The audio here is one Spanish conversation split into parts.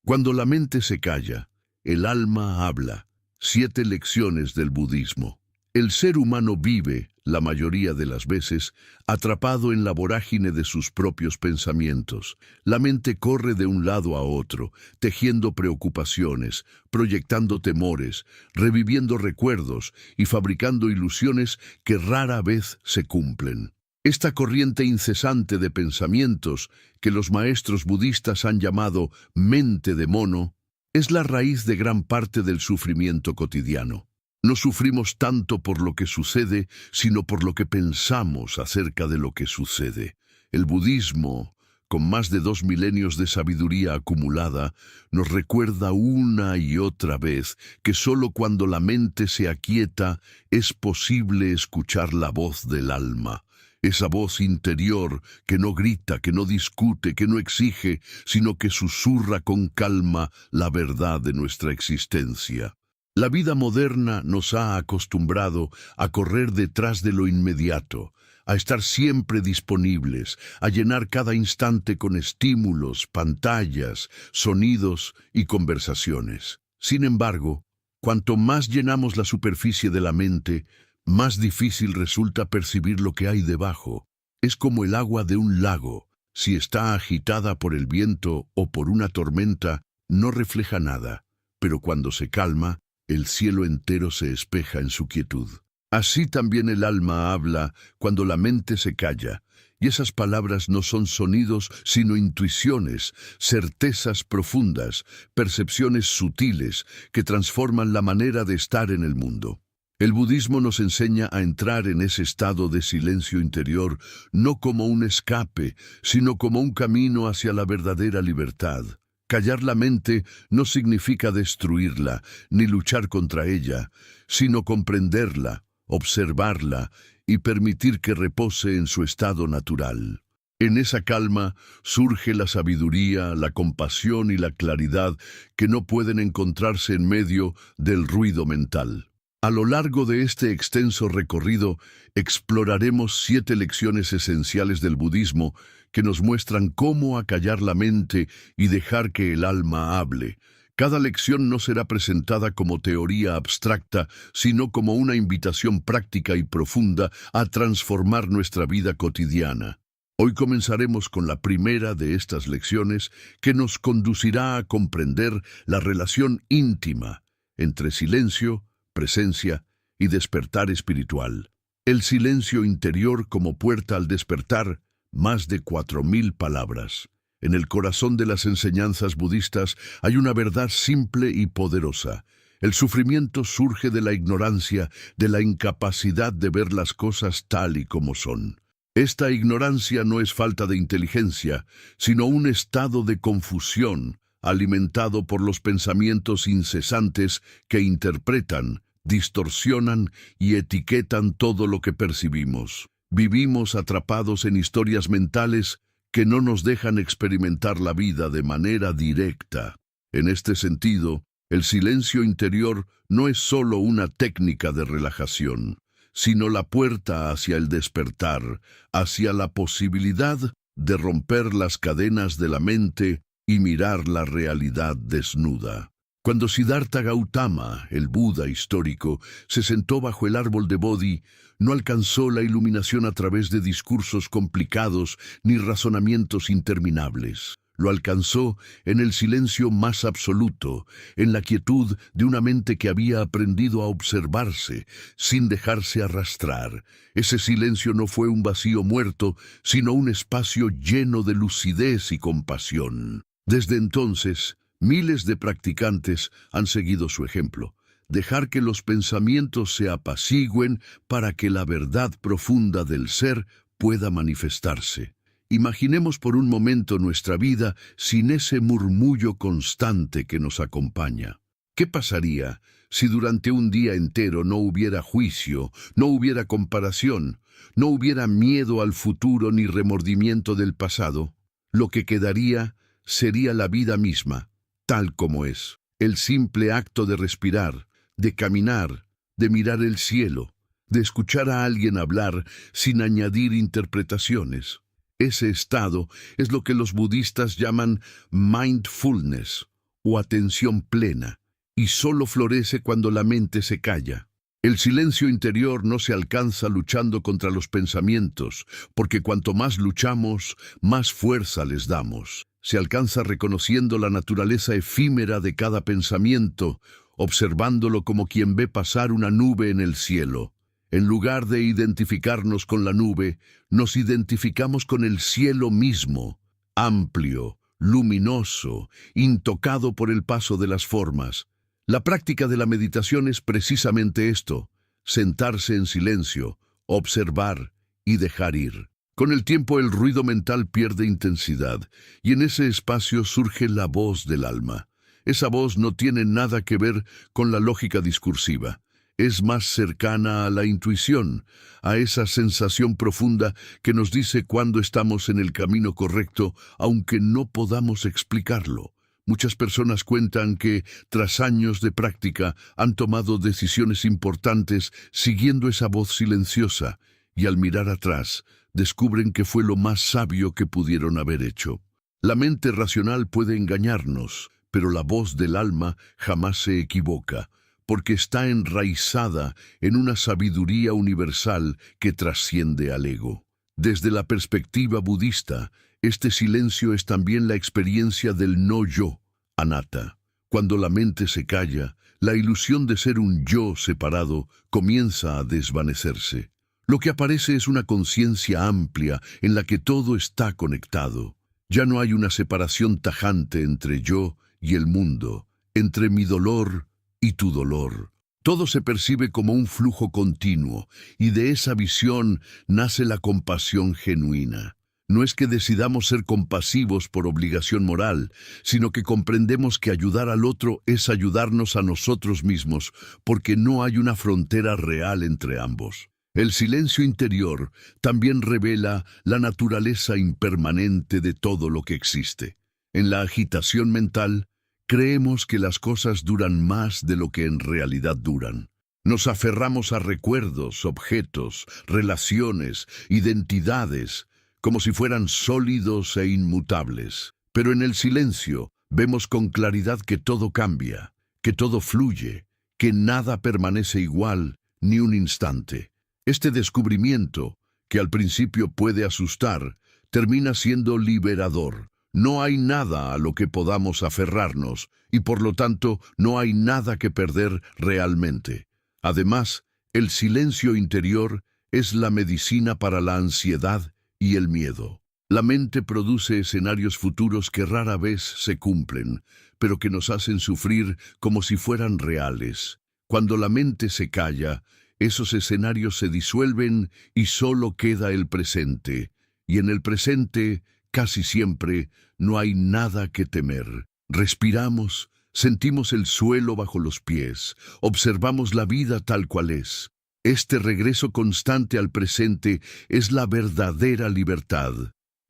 Cuando la mente se calla, el alma habla. 7 lecciones del budismo. El ser humano vive, la mayoría de las veces, atrapado en la vorágine de sus propios pensamientos. La mente corre de un lado a otro, tejiendo preocupaciones, proyectando temores, reviviendo recuerdos y fabricando ilusiones que rara vez se cumplen. Esta corriente incesante de pensamientos, que los maestros budistas han llamado mente de mono, es la raíz de gran parte del sufrimiento cotidiano. No sufrimos tanto por lo que sucede, sino por lo que pensamos acerca de lo que sucede. El budismo, con más de 2 milenios de sabiduría acumulada, nos recuerda una y otra vez que solo cuando la mente se aquieta es posible escuchar la voz del alma. Esa voz interior que no grita, que no discute, que no exige, sino que susurra con calma la verdad de nuestra existencia. La vida moderna nos ha acostumbrado a correr detrás de lo inmediato, a estar siempre disponibles, a llenar cada instante con estímulos, pantallas, sonidos y conversaciones. Sin embargo, cuanto más llenamos la superficie de la mente, más difícil resulta percibir lo que hay debajo. Es como el agua de un lago. Si está agitada por el viento o por una tormenta, no refleja nada, pero cuando se calma, el cielo entero se espeja en su quietud. Así también el alma habla cuando la mente se calla, y esas palabras no son sonidos, sino intuiciones, certezas profundas, percepciones sutiles que transforman la manera de estar en el mundo. El budismo nos enseña a entrar en ese estado de silencio interior no como un escape, sino como un camino hacia la verdadera libertad. Callar la mente no significa destruirla, ni luchar contra ella, sino comprenderla, observarla y permitir que repose en su estado natural. En esa calma surge la sabiduría, la compasión y la claridad que no pueden encontrarse en medio del ruido mental. A lo largo de este extenso recorrido, exploraremos 7 lecciones esenciales del budismo que nos muestran cómo acallar la mente y dejar que el alma hable. Cada lección no será presentada como teoría abstracta, sino como una invitación práctica y profunda a transformar nuestra vida cotidiana. Hoy comenzaremos con la primera de estas lecciones que nos conducirá a comprender la relación íntima entre silencio, presencia y despertar espiritual. El silencio interior como puerta al despertar, más de 4000 palabras. En el corazón de las enseñanzas budistas hay una verdad simple y poderosa. El sufrimiento surge de la ignorancia, de la incapacidad de ver las cosas tal y como son. Esta ignorancia no es falta de inteligencia, sino un estado de confusión, alimentado por los pensamientos incesantes que interpretan, distorsionan y etiquetan todo lo que percibimos. Vivimos atrapados en historias mentales que no nos dejan experimentar la vida de manera directa. En este sentido, el silencio interior no es solo una técnica de relajación, sino la puerta hacia el despertar, hacia la posibilidad de romper las cadenas de la mente y mirar la realidad desnuda. Cuando Siddhartha Gautama, el Buda histórico, se sentó bajo el árbol de Bodhi, no alcanzó la iluminación a través de discursos complicados ni razonamientos interminables. Lo alcanzó en el silencio más absoluto, en la quietud de una mente que había aprendido a observarse, sin dejarse arrastrar. Ese silencio no fue un vacío muerto, sino un espacio lleno de lucidez y compasión. Desde entonces, miles de practicantes han seguido su ejemplo. Dejar que los pensamientos se apacigüen para que la verdad profunda del ser pueda manifestarse. Imaginemos por un momento nuestra vida sin ese murmullo constante que nos acompaña. ¿Qué pasaría si durante un día entero no hubiera juicio, no hubiera comparación, no hubiera miedo al futuro ni remordimiento del pasado? Lo que quedaría sería la vida misma, tal como es. El simple acto de respirar, de caminar, de mirar el cielo, de escuchar a alguien hablar sin añadir interpretaciones. Ese estado es lo que los budistas llaman mindfulness, o atención plena, y solo florece cuando la mente se calla. El silencio interior no se alcanza luchando contra los pensamientos, porque cuanto más luchamos, más fuerza les damos. Se alcanza reconociendo la naturaleza efímera de cada pensamiento, observándolo como quien ve pasar una nube en el cielo. En lugar de identificarnos con la nube, nos identificamos con el cielo mismo, amplio, luminoso, intocado por el paso de las formas. La práctica de la meditación es precisamente esto: sentarse en silencio, observar y dejar ir. Con el tiempo el ruido mental pierde intensidad, y en ese espacio surge la voz del alma. Esa voz no tiene nada que ver con la lógica discursiva. Es más cercana a la intuición, a esa sensación profunda que nos dice cuándo estamos en el camino correcto, aunque no podamos explicarlo. Muchas personas cuentan que, tras años de práctica, han tomado decisiones importantes siguiendo esa voz silenciosa, y al mirar atrás, descubren que fue lo más sabio que pudieron haber hecho. La mente racional puede engañarnos, pero la voz del alma jamás se equivoca, porque está enraizada en una sabiduría universal que trasciende al ego. Desde la perspectiva budista, este silencio es también la experiencia del no-yo, anatta. Cuando la mente se calla, la ilusión de ser un yo separado comienza a desvanecerse. Lo que aparece es una conciencia amplia en la que todo está conectado. Ya no hay una separación tajante entre yo y el mundo, entre mi dolor y tu dolor. Todo se percibe como un flujo continuo, y de esa visión nace la compasión genuina. No es que decidamos ser compasivos por obligación moral, sino que comprendemos que ayudar al otro es ayudarnos a nosotros mismos, porque no hay una frontera real entre ambos. El silencio interior también revela la naturaleza impermanente de todo lo que existe. En la agitación mental, creemos que las cosas duran más de lo que en realidad duran. Nos aferramos a recuerdos, objetos, relaciones, identidades, como si fueran sólidos e inmutables. Pero en el silencio vemos con claridad que todo cambia, que todo fluye, que nada permanece igual ni un instante. Este descubrimiento, que al principio puede asustar, termina siendo liberador. No hay nada a lo que podamos aferrarnos, y por lo tanto no hay nada que perder realmente. Además, el silencio interior es la medicina para la ansiedad y el miedo. La mente produce escenarios futuros que rara vez se cumplen, pero que nos hacen sufrir como si fueran reales. Cuando la mente se calla, esos escenarios se disuelven y solo queda el presente. Y en el presente, casi siempre, no hay nada que temer. Respiramos, sentimos el suelo bajo los pies, observamos la vida tal cual es. Este regreso constante al presente es la verdadera libertad.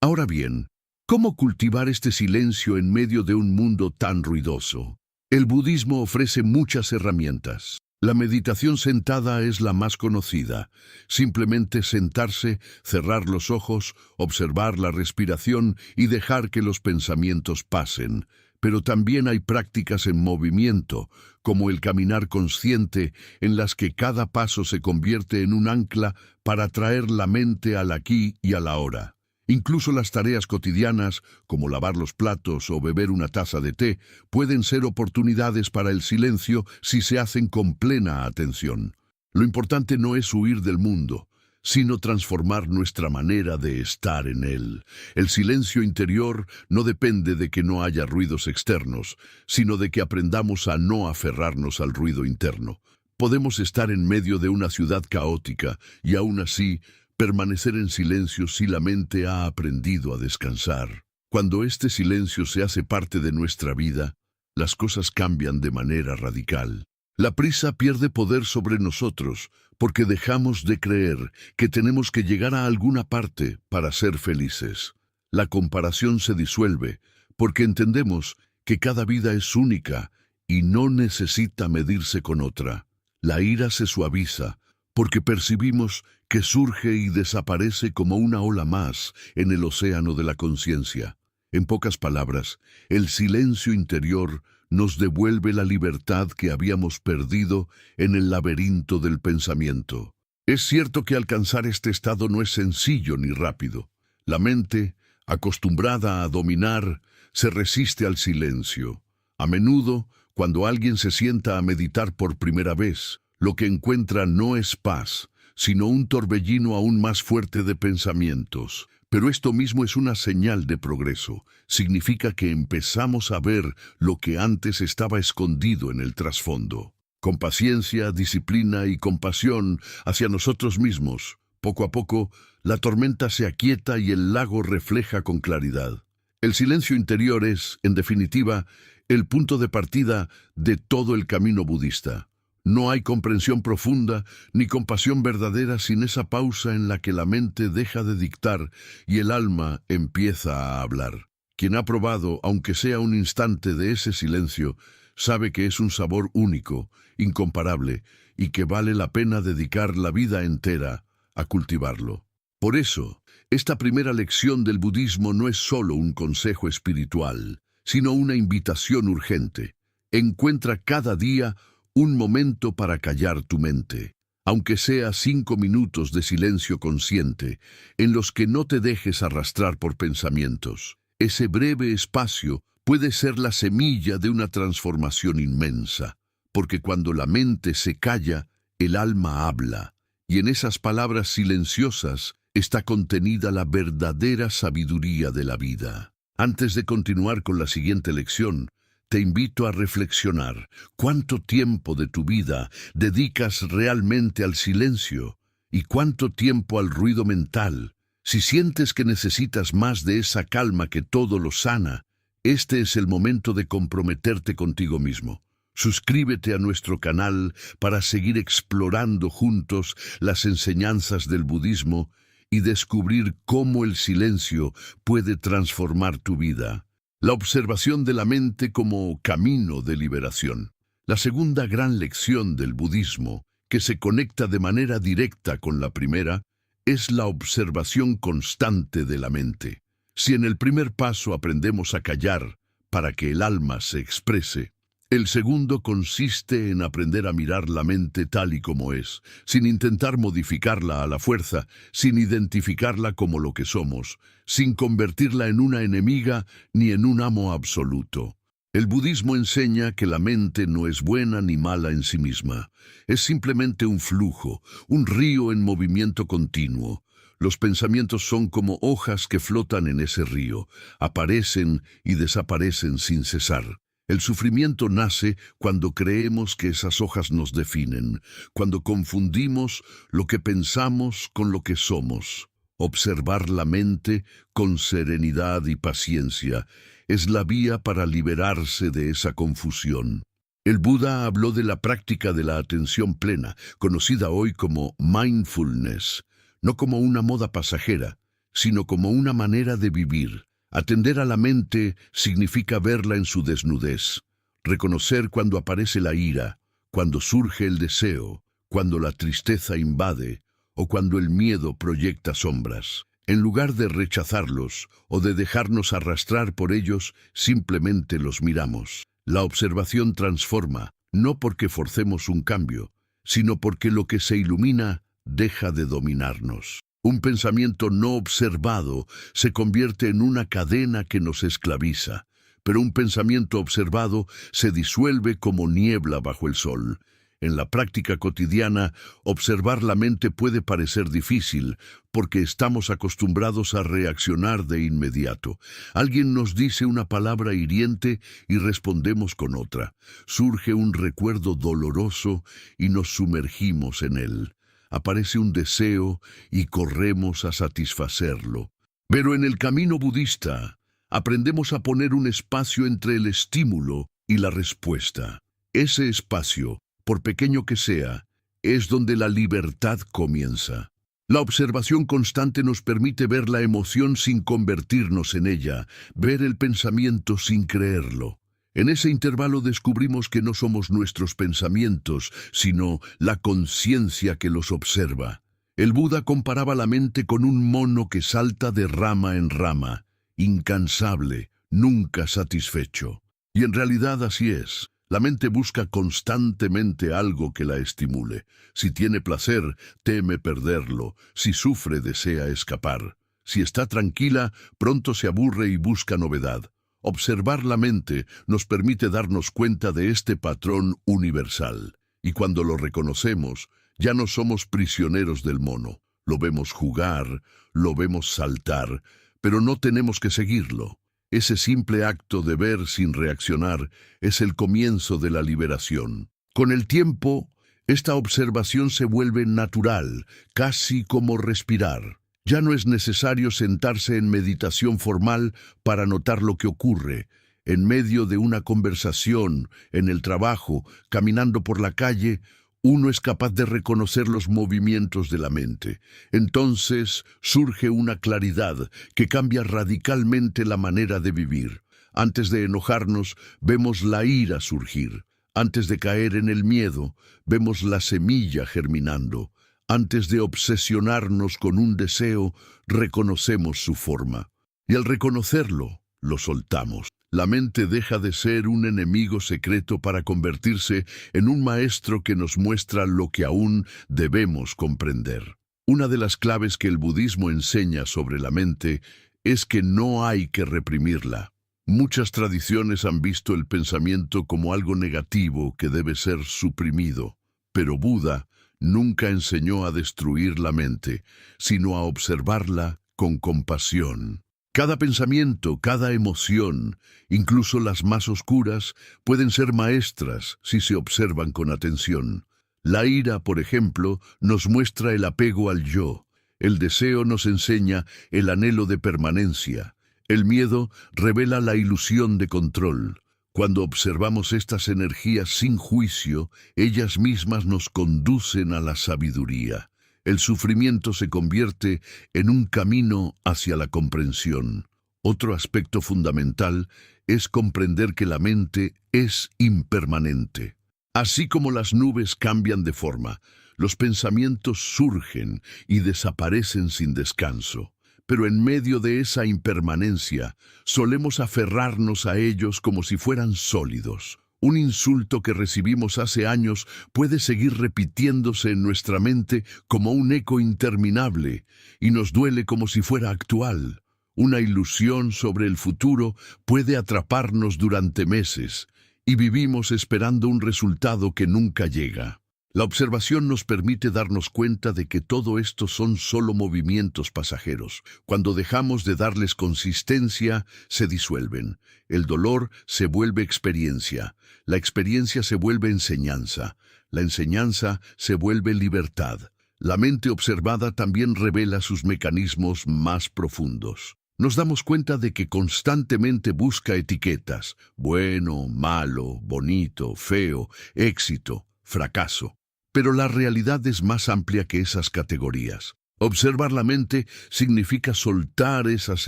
Ahora bien, ¿cómo cultivar este silencio en medio de un mundo tan ruidoso? El budismo ofrece muchas herramientas. La meditación sentada es la más conocida. Simplemente sentarse, cerrar los ojos, observar la respiración y dejar que los pensamientos pasen. Pero también hay prácticas en movimiento, como el caminar consciente, en las que cada paso se convierte en un ancla para traer la mente al aquí y a la ahora. Incluso las tareas cotidianas, como lavar los platos o beber una taza de té, pueden ser oportunidades para el silencio si se hacen con plena atención. Lo importante no es huir del mundo, sino transformar nuestra manera de estar en él. El silencio interior no depende de que no haya ruidos externos, sino de que aprendamos a no aferrarnos al ruido interno. Podemos estar en medio de una ciudad caótica y aún así permanecer en silencio si la mente ha aprendido a descansar. Cuando este silencio se hace parte de nuestra vida, las cosas cambian de manera radical. La prisa pierde poder sobre nosotros porque dejamos de creer que tenemos que llegar a alguna parte para ser felices. La comparación se disuelve porque entendemos que cada vida es única y no necesita medirse con otra. La ira se suaviza porque percibimos que surge y desaparece como una ola más en el océano de la conciencia. En pocas palabras, el silencio interior nos devuelve la libertad que habíamos perdido en el laberinto del pensamiento. Es cierto que alcanzar este estado no es sencillo ni rápido. La mente, acostumbrada a dominar, se resiste al silencio. A menudo, cuando alguien se sienta a meditar por primera vez, lo que encuentra no es paz, sino un torbellino aún más fuerte de pensamientos. Pero esto mismo es una señal de progreso. Significa que empezamos a ver lo que antes estaba escondido en el trasfondo. Con paciencia, disciplina y compasión hacia nosotros mismos, poco a poco, la tormenta se aquieta y el lago refleja con claridad. El silencio interior es, en definitiva, el punto de partida de todo el camino budista. No hay comprensión profunda ni compasión verdadera sin esa pausa en la que la mente deja de dictar y el alma empieza a hablar. Quien ha probado, aunque sea un instante de ese silencio, sabe que es un sabor único, incomparable, y que vale la pena dedicar la vida entera a cultivarlo. Por eso, esta primera lección del budismo no es solo un consejo espiritual, sino una invitación urgente. Encuentra cada día un momento para callar tu mente, aunque sea 5 minutos de silencio consciente, en los que no te dejes arrastrar por pensamientos. Ese breve espacio puede ser la semilla de una transformación inmensa, porque cuando la mente se calla, el alma habla, y en esas palabras silenciosas está contenida la verdadera sabiduría de la vida. Antes de continuar con la siguiente lección, te invito a reflexionar. ¿Cuánto tiempo de tu vida dedicas realmente al silencio? ¿Y cuánto tiempo al ruido mental? Si sientes que necesitas más de esa calma que todo lo sana, este es el momento de comprometerte contigo mismo. Suscríbete a nuestro canal para seguir explorando juntos las enseñanzas del budismo y descubrir cómo el silencio puede transformar tu vida. La observación de la mente como camino de liberación. La segunda gran lección del budismo, que se conecta de manera directa con la primera, es la observación constante de la mente. Si en el primer paso aprendemos a callar para que el alma se exprese, el segundo consiste en aprender a mirar la mente tal y como es, sin intentar modificarla a la fuerza, sin identificarla como lo que somos, sin convertirla en una enemiga ni en un amo absoluto. El budismo enseña que la mente no es buena ni mala en sí misma. Es simplemente un flujo, un río en movimiento continuo. Los pensamientos son como hojas que flotan en ese río, aparecen y desaparecen sin cesar. El sufrimiento nace cuando creemos que esas hojas nos definen, cuando confundimos lo que pensamos con lo que somos. Observar la mente con serenidad y paciencia es la vía para liberarse de esa confusión. El Buda habló de la práctica de la atención plena, conocida hoy como mindfulness, no como una moda pasajera, sino como una manera de vivir. Atender a la mente significa verla en su desnudez, reconocer cuando aparece la ira, cuando surge el deseo, cuando la tristeza invade o cuando el miedo proyecta sombras. En lugar de rechazarlos o de dejarnos arrastrar por ellos, simplemente los miramos. La observación transforma, no porque forcemos un cambio, sino porque lo que se ilumina deja de dominarnos. Un pensamiento no observado se convierte en una cadena que nos esclaviza, pero un pensamiento observado se disuelve como niebla bajo el sol. En la práctica cotidiana, observar la mente puede parecer difícil, porque estamos acostumbrados a reaccionar de inmediato. Alguien nos dice una palabra hiriente y respondemos con otra. Surge un recuerdo doloroso y nos sumergimos en él. Aparece un deseo y corremos a satisfacerlo. Pero en el camino budista, aprendemos a poner un espacio entre el estímulo y la respuesta. Ese espacio, por pequeño que sea, es donde la libertad comienza. La observación constante nos permite ver la emoción sin convertirnos en ella, ver el pensamiento sin creerlo. En ese intervalo descubrimos que no somos nuestros pensamientos, sino la conciencia que los observa. El Buda comparaba la mente con un mono que salta de rama en rama, incansable, nunca satisfecho. Y en realidad así es. La mente busca constantemente algo que la estimule. Si tiene placer, teme perderlo. Si sufre, desea escapar. Si está tranquila, pronto se aburre y busca novedad. Observar la mente nos permite darnos cuenta de este patrón universal. Y cuando lo reconocemos, ya no somos prisioneros del mono. Lo vemos jugar, lo vemos saltar, pero no tenemos que seguirlo. Ese simple acto de ver sin reaccionar es el comienzo de la liberación. Con el tiempo, esta observación se vuelve natural, casi como respirar. Ya no es necesario sentarse en meditación formal para notar lo que ocurre. En medio de una conversación, en el trabajo, caminando por la calle, uno es capaz de reconocer los movimientos de la mente. Entonces surge una claridad que cambia radicalmente la manera de vivir. Antes de enojarnos, vemos la ira surgir. Antes de caer en el miedo, vemos la semilla germinando. Antes de obsesionarnos con un deseo, reconocemos su forma. Y al reconocerlo, lo soltamos. La mente deja de ser un enemigo secreto para convertirse en un maestro que nos muestra lo que aún debemos comprender. Una de las claves que el budismo enseña sobre la mente es que no hay que reprimirla. Muchas tradiciones han visto el pensamiento como algo negativo que debe ser suprimido, pero Buda nunca enseñó a destruir la mente, sino a observarla con compasión. Cada pensamiento, cada emoción, incluso las más oscuras, pueden ser maestras si se observan con atención. La ira, por ejemplo, nos muestra el apego al yo. El deseo nos enseña el anhelo de permanencia. El miedo revela la ilusión de control. Cuando observamos estas energías sin juicio, ellas mismas nos conducen a la sabiduría. El sufrimiento se convierte en un camino hacia la comprensión. Otro aspecto fundamental es comprender que la mente es impermanente. Así como las nubes cambian de forma, los pensamientos surgen y desaparecen sin descanso. Pero en medio de esa impermanencia, solemos aferrarnos a ellos como si fueran sólidos. Un insulto que recibimos hace años puede seguir repitiéndose en nuestra mente como un eco interminable y nos duele como si fuera actual. Una ilusión sobre el futuro puede atraparnos durante meses y vivimos esperando un resultado que nunca llega. La observación nos permite darnos cuenta de que todo esto son solo movimientos pasajeros. Cuando dejamos de darles consistencia, se disuelven. El dolor se vuelve experiencia. La experiencia se vuelve enseñanza. La enseñanza se vuelve libertad. La mente observada también revela sus mecanismos más profundos. Nos damos cuenta de que constantemente busca etiquetas: bueno, malo, bonito, feo, éxito, fracaso. Pero la realidad es más amplia que esas categorías. Observar la mente significa soltar esas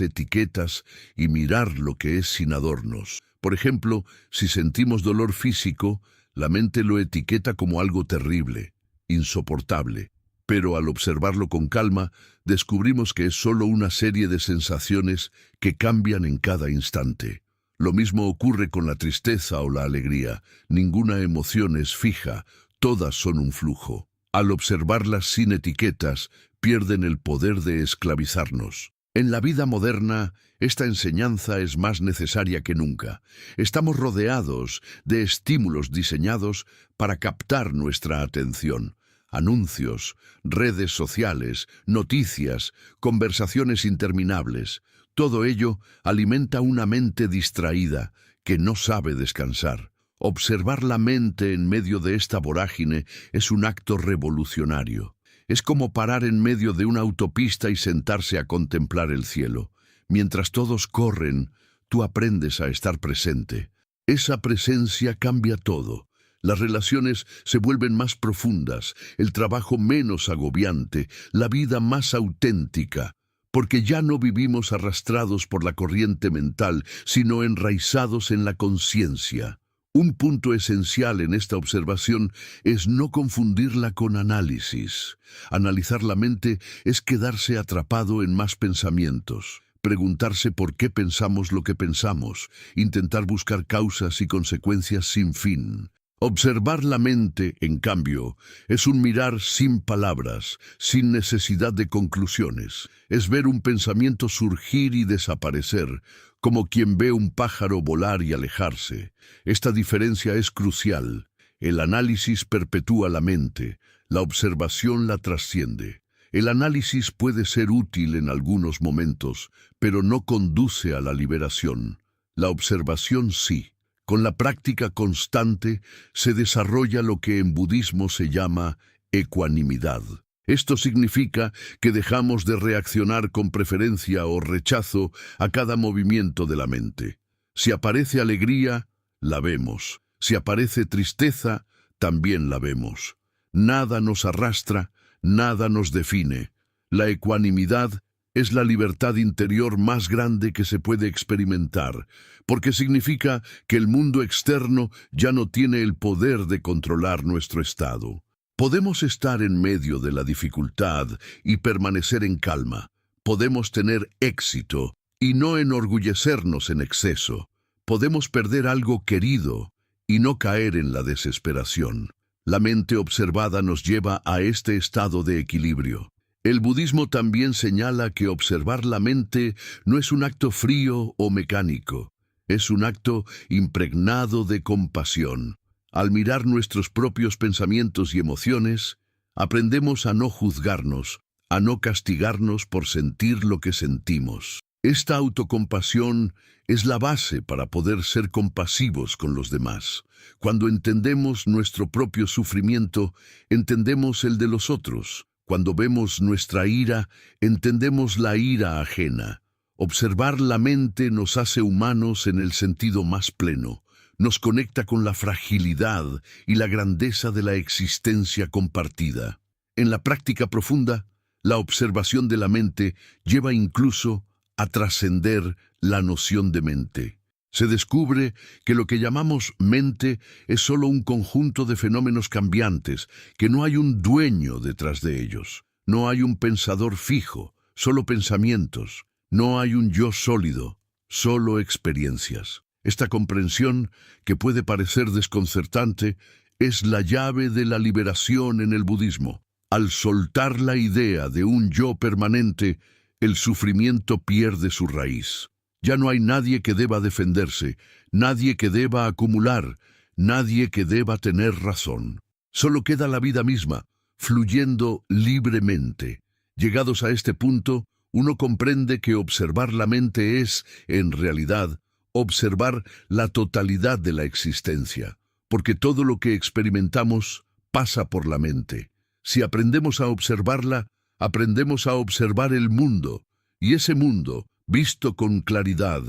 etiquetas y mirar lo que es sin adornos. Por ejemplo, si sentimos dolor físico, la mente lo etiqueta como algo terrible, insoportable. Pero al observarlo con calma, descubrimos que es solo una serie de sensaciones que cambian en cada instante. Lo mismo ocurre con la tristeza o la alegría. Ninguna emoción es fija. Todas son un flujo. Al observarlas sin etiquetas, pierden el poder de esclavizarnos. En la vida moderna, esta enseñanza es más necesaria que nunca. Estamos rodeados de estímulos diseñados para captar nuestra atención. Anuncios, redes sociales, noticias, conversaciones interminables. Todo ello alimenta una mente distraída que no sabe descansar. Observar la mente en medio de esta vorágine es un acto revolucionario. Es como parar en medio de una autopista y sentarse a contemplar el cielo. Mientras todos corren, tú aprendes a estar presente. Esa presencia cambia todo. Las relaciones se vuelven más profundas, el trabajo menos agobiante, la vida más auténtica, porque ya no vivimos arrastrados por la corriente mental, sino enraizados en la conciencia. Un punto esencial en esta observación es no confundirla con análisis. Analizar la mente es quedarse atrapado en más pensamientos. preguntarse por qué pensamos lo que pensamos, intentar buscar causas y consecuencias sin fin. Observar la mente, en cambio, es un mirar sin palabras, sin necesidad de conclusiones. Es ver un pensamiento surgir y desaparecer, como quien ve un pájaro volar y alejarse. Esta diferencia es crucial. El análisis perpetúa la mente, la observación la trasciende. El análisis puede ser útil en algunos momentos, pero no conduce a la liberación. La observación sí. Con la práctica constante se desarrolla lo que en budismo se llama ecuanimidad. Esto significa que dejamos de reaccionar con preferencia o rechazo a cada movimiento de la mente. Si aparece alegría, la vemos. Si aparece tristeza, también la vemos. Nada nos arrastra, nada nos define. La ecuanimidad es la libertad interior más grande que se puede experimentar, porque significa que el mundo externo ya no tiene el poder de controlar nuestro estado. Podemos estar en medio de la dificultad y permanecer en calma. Podemos tener éxito y no enorgullecernos en exceso. Podemos perder algo querido y no caer en la desesperación. La mente observada nos lleva a este estado de equilibrio. El budismo también señala que observar la mente no es un acto frío o mecánico, es un acto impregnado de compasión. Al mirar nuestros propios pensamientos y emociones, aprendemos a no juzgarnos, a no castigarnos por sentir lo que sentimos. Esta autocompasión es la base para poder ser compasivos con los demás. Cuando entendemos nuestro propio sufrimiento, entendemos el de los otros. Cuando vemos nuestra ira, entendemos la ira ajena. Observar la mente nos hace humanos en el sentido más pleno. Nos conecta con la fragilidad y la grandeza de la existencia compartida. En la práctica profunda, la observación de la mente lleva incluso a trascender la noción de mente. Se descubre que lo que llamamos mente es solo un conjunto de fenómenos cambiantes, que no hay un dueño detrás de ellos. No hay un pensador fijo, solo pensamientos. No hay un yo sólido, solo experiencias. Esta comprensión, que puede parecer desconcertante, es la llave de la liberación en el budismo. Al soltar la idea de un yo permanente, el sufrimiento pierde su raíz. Ya no hay nadie que deba defenderse, nadie que deba acumular, nadie que deba tener razón. Solo queda la vida misma, fluyendo libremente. Llegados a este punto, uno comprende que observar la mente es, en realidad, observar la totalidad de la existencia, porque todo lo que experimentamos pasa por la mente. Si aprendemos a observarla, aprendemos a observar el mundo, y ese mundo, visto con claridad,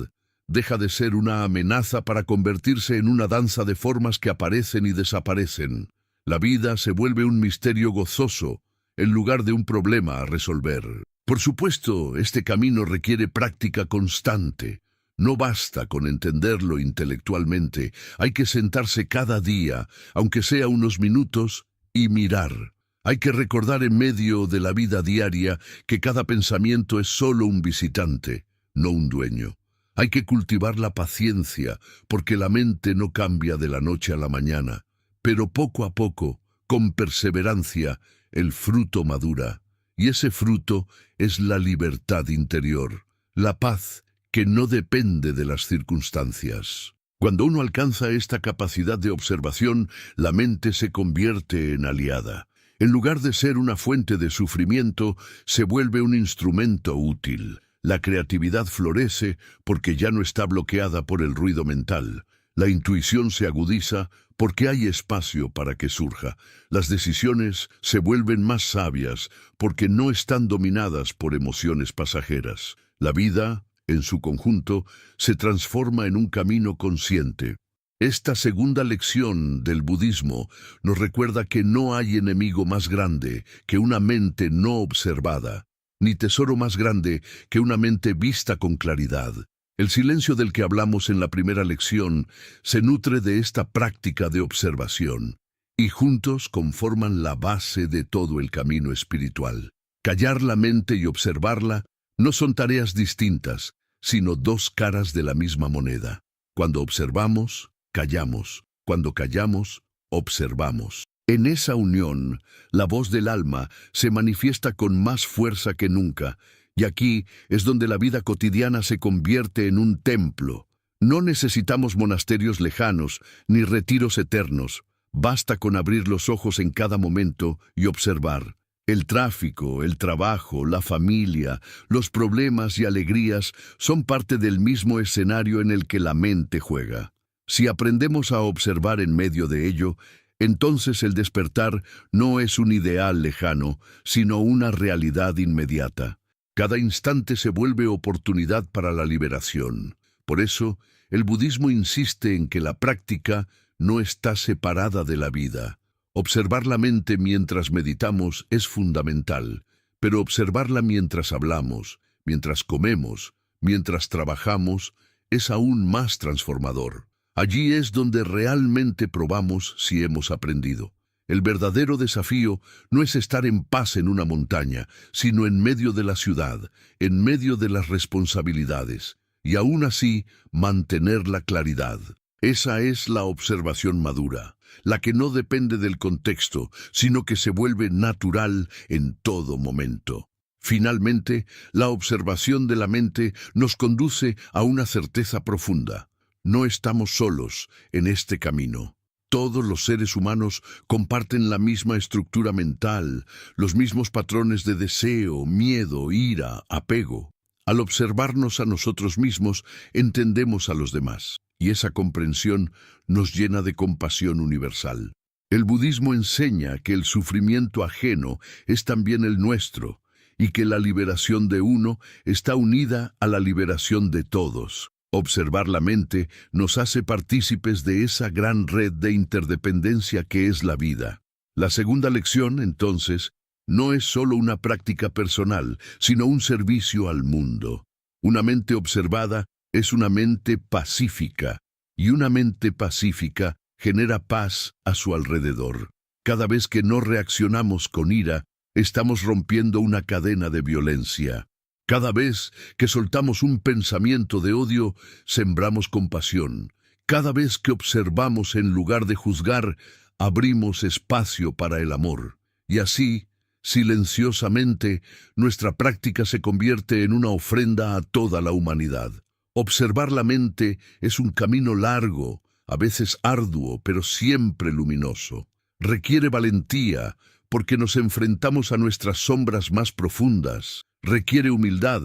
deja de ser una amenaza para convertirse en una danza de formas que aparecen y desaparecen. La vida se vuelve un misterio gozoso, en lugar de un problema a resolver. Por supuesto, este camino requiere práctica constante. No basta con entenderlo intelectualmente, hay que sentarse cada día, aunque sea unos minutos, y mirar. Hay que recordar en medio de la vida diaria que cada pensamiento es solo un visitante, no un dueño. Hay que cultivar la paciencia, porque la mente no cambia de la noche a la mañana. Pero poco a poco, con perseverancia, el fruto madura. Y ese fruto es la libertad interior, la paz que no depende de las circunstancias. Cuando uno alcanza esta capacidad de observación, la mente se convierte en aliada. En lugar de ser una fuente de sufrimiento, se vuelve un instrumento útil. La creatividad florece porque ya no está bloqueada por el ruido mental. La intuición se agudiza porque hay espacio para que surja. Las decisiones se vuelven más sabias porque no están dominadas por emociones pasajeras. La vida, en su conjunto, se transforma en un camino consciente. Esta segunda lección del budismo nos recuerda que no hay enemigo más grande que una mente no observada, ni tesoro más grande que una mente vista con claridad. El silencio del que hablamos en la primera lección se nutre de esta práctica de observación, y juntos conforman la base de todo el camino espiritual. Callar la mente y observarla No son tareas distintas, sino dos caras de la misma moneda. Cuando observamos, callamos. Cuando callamos, observamos. En esa unión, la voz del alma se manifiesta con más fuerza que nunca, y aquí es donde la vida cotidiana se convierte en un templo. No necesitamos monasterios lejanos, ni retiros eternos. Basta con abrir los ojos en cada momento y observar. El tráfico, el trabajo, la familia, los problemas y alegrías son parte del mismo escenario en el que la mente juega. Si aprendemos a observar en medio de ello, entonces el despertar no es un ideal lejano, sino una realidad inmediata. Cada instante se vuelve oportunidad para la liberación. Por eso, el budismo insiste en que la práctica no está separada de la vida. Observar la mente mientras meditamos es fundamental, pero observarla mientras hablamos, mientras comemos, mientras trabajamos, es aún más transformador. Allí es donde realmente probamos si hemos aprendido. El verdadero desafío no es estar en paz en una montaña, sino en medio de la ciudad, en medio de las responsabilidades, y aún así mantener la claridad. Esa es la observación madura, la que no depende del contexto, sino que se vuelve natural en todo momento. Finalmente, la observación de la mente nos conduce a una certeza profunda. No estamos solos en este camino. Todos los seres humanos comparten la misma estructura mental, los mismos patrones de deseo, miedo, ira, apego. Al observarnos a nosotros mismos, entendemos a los demás, y esa comprensión nos llena de compasión universal. El budismo enseña que el sufrimiento ajeno es también el nuestro, y que la liberación de uno está unida a la liberación de todos. Observar la mente nos hace partícipes de esa gran red de interdependencia que es la vida. La segunda lección, entonces, no es solo una práctica personal, sino un servicio al mundo. Una mente observada es una mente pacífica, y una mente pacífica genera paz a su alrededor. Cada vez que no reaccionamos con ira, estamos rompiendo una cadena de violencia. Cada vez que soltamos un pensamiento de odio, sembramos compasión. Cada vez que observamos en lugar de juzgar, abrimos espacio para el amor. Y así, silenciosamente, nuestra práctica se convierte en una ofrenda a toda la humanidad. Observar la mente es un camino largo, a veces arduo, pero siempre luminoso. Requiere valentía, porque nos enfrentamos a nuestras sombras más profundas. Requiere humildad,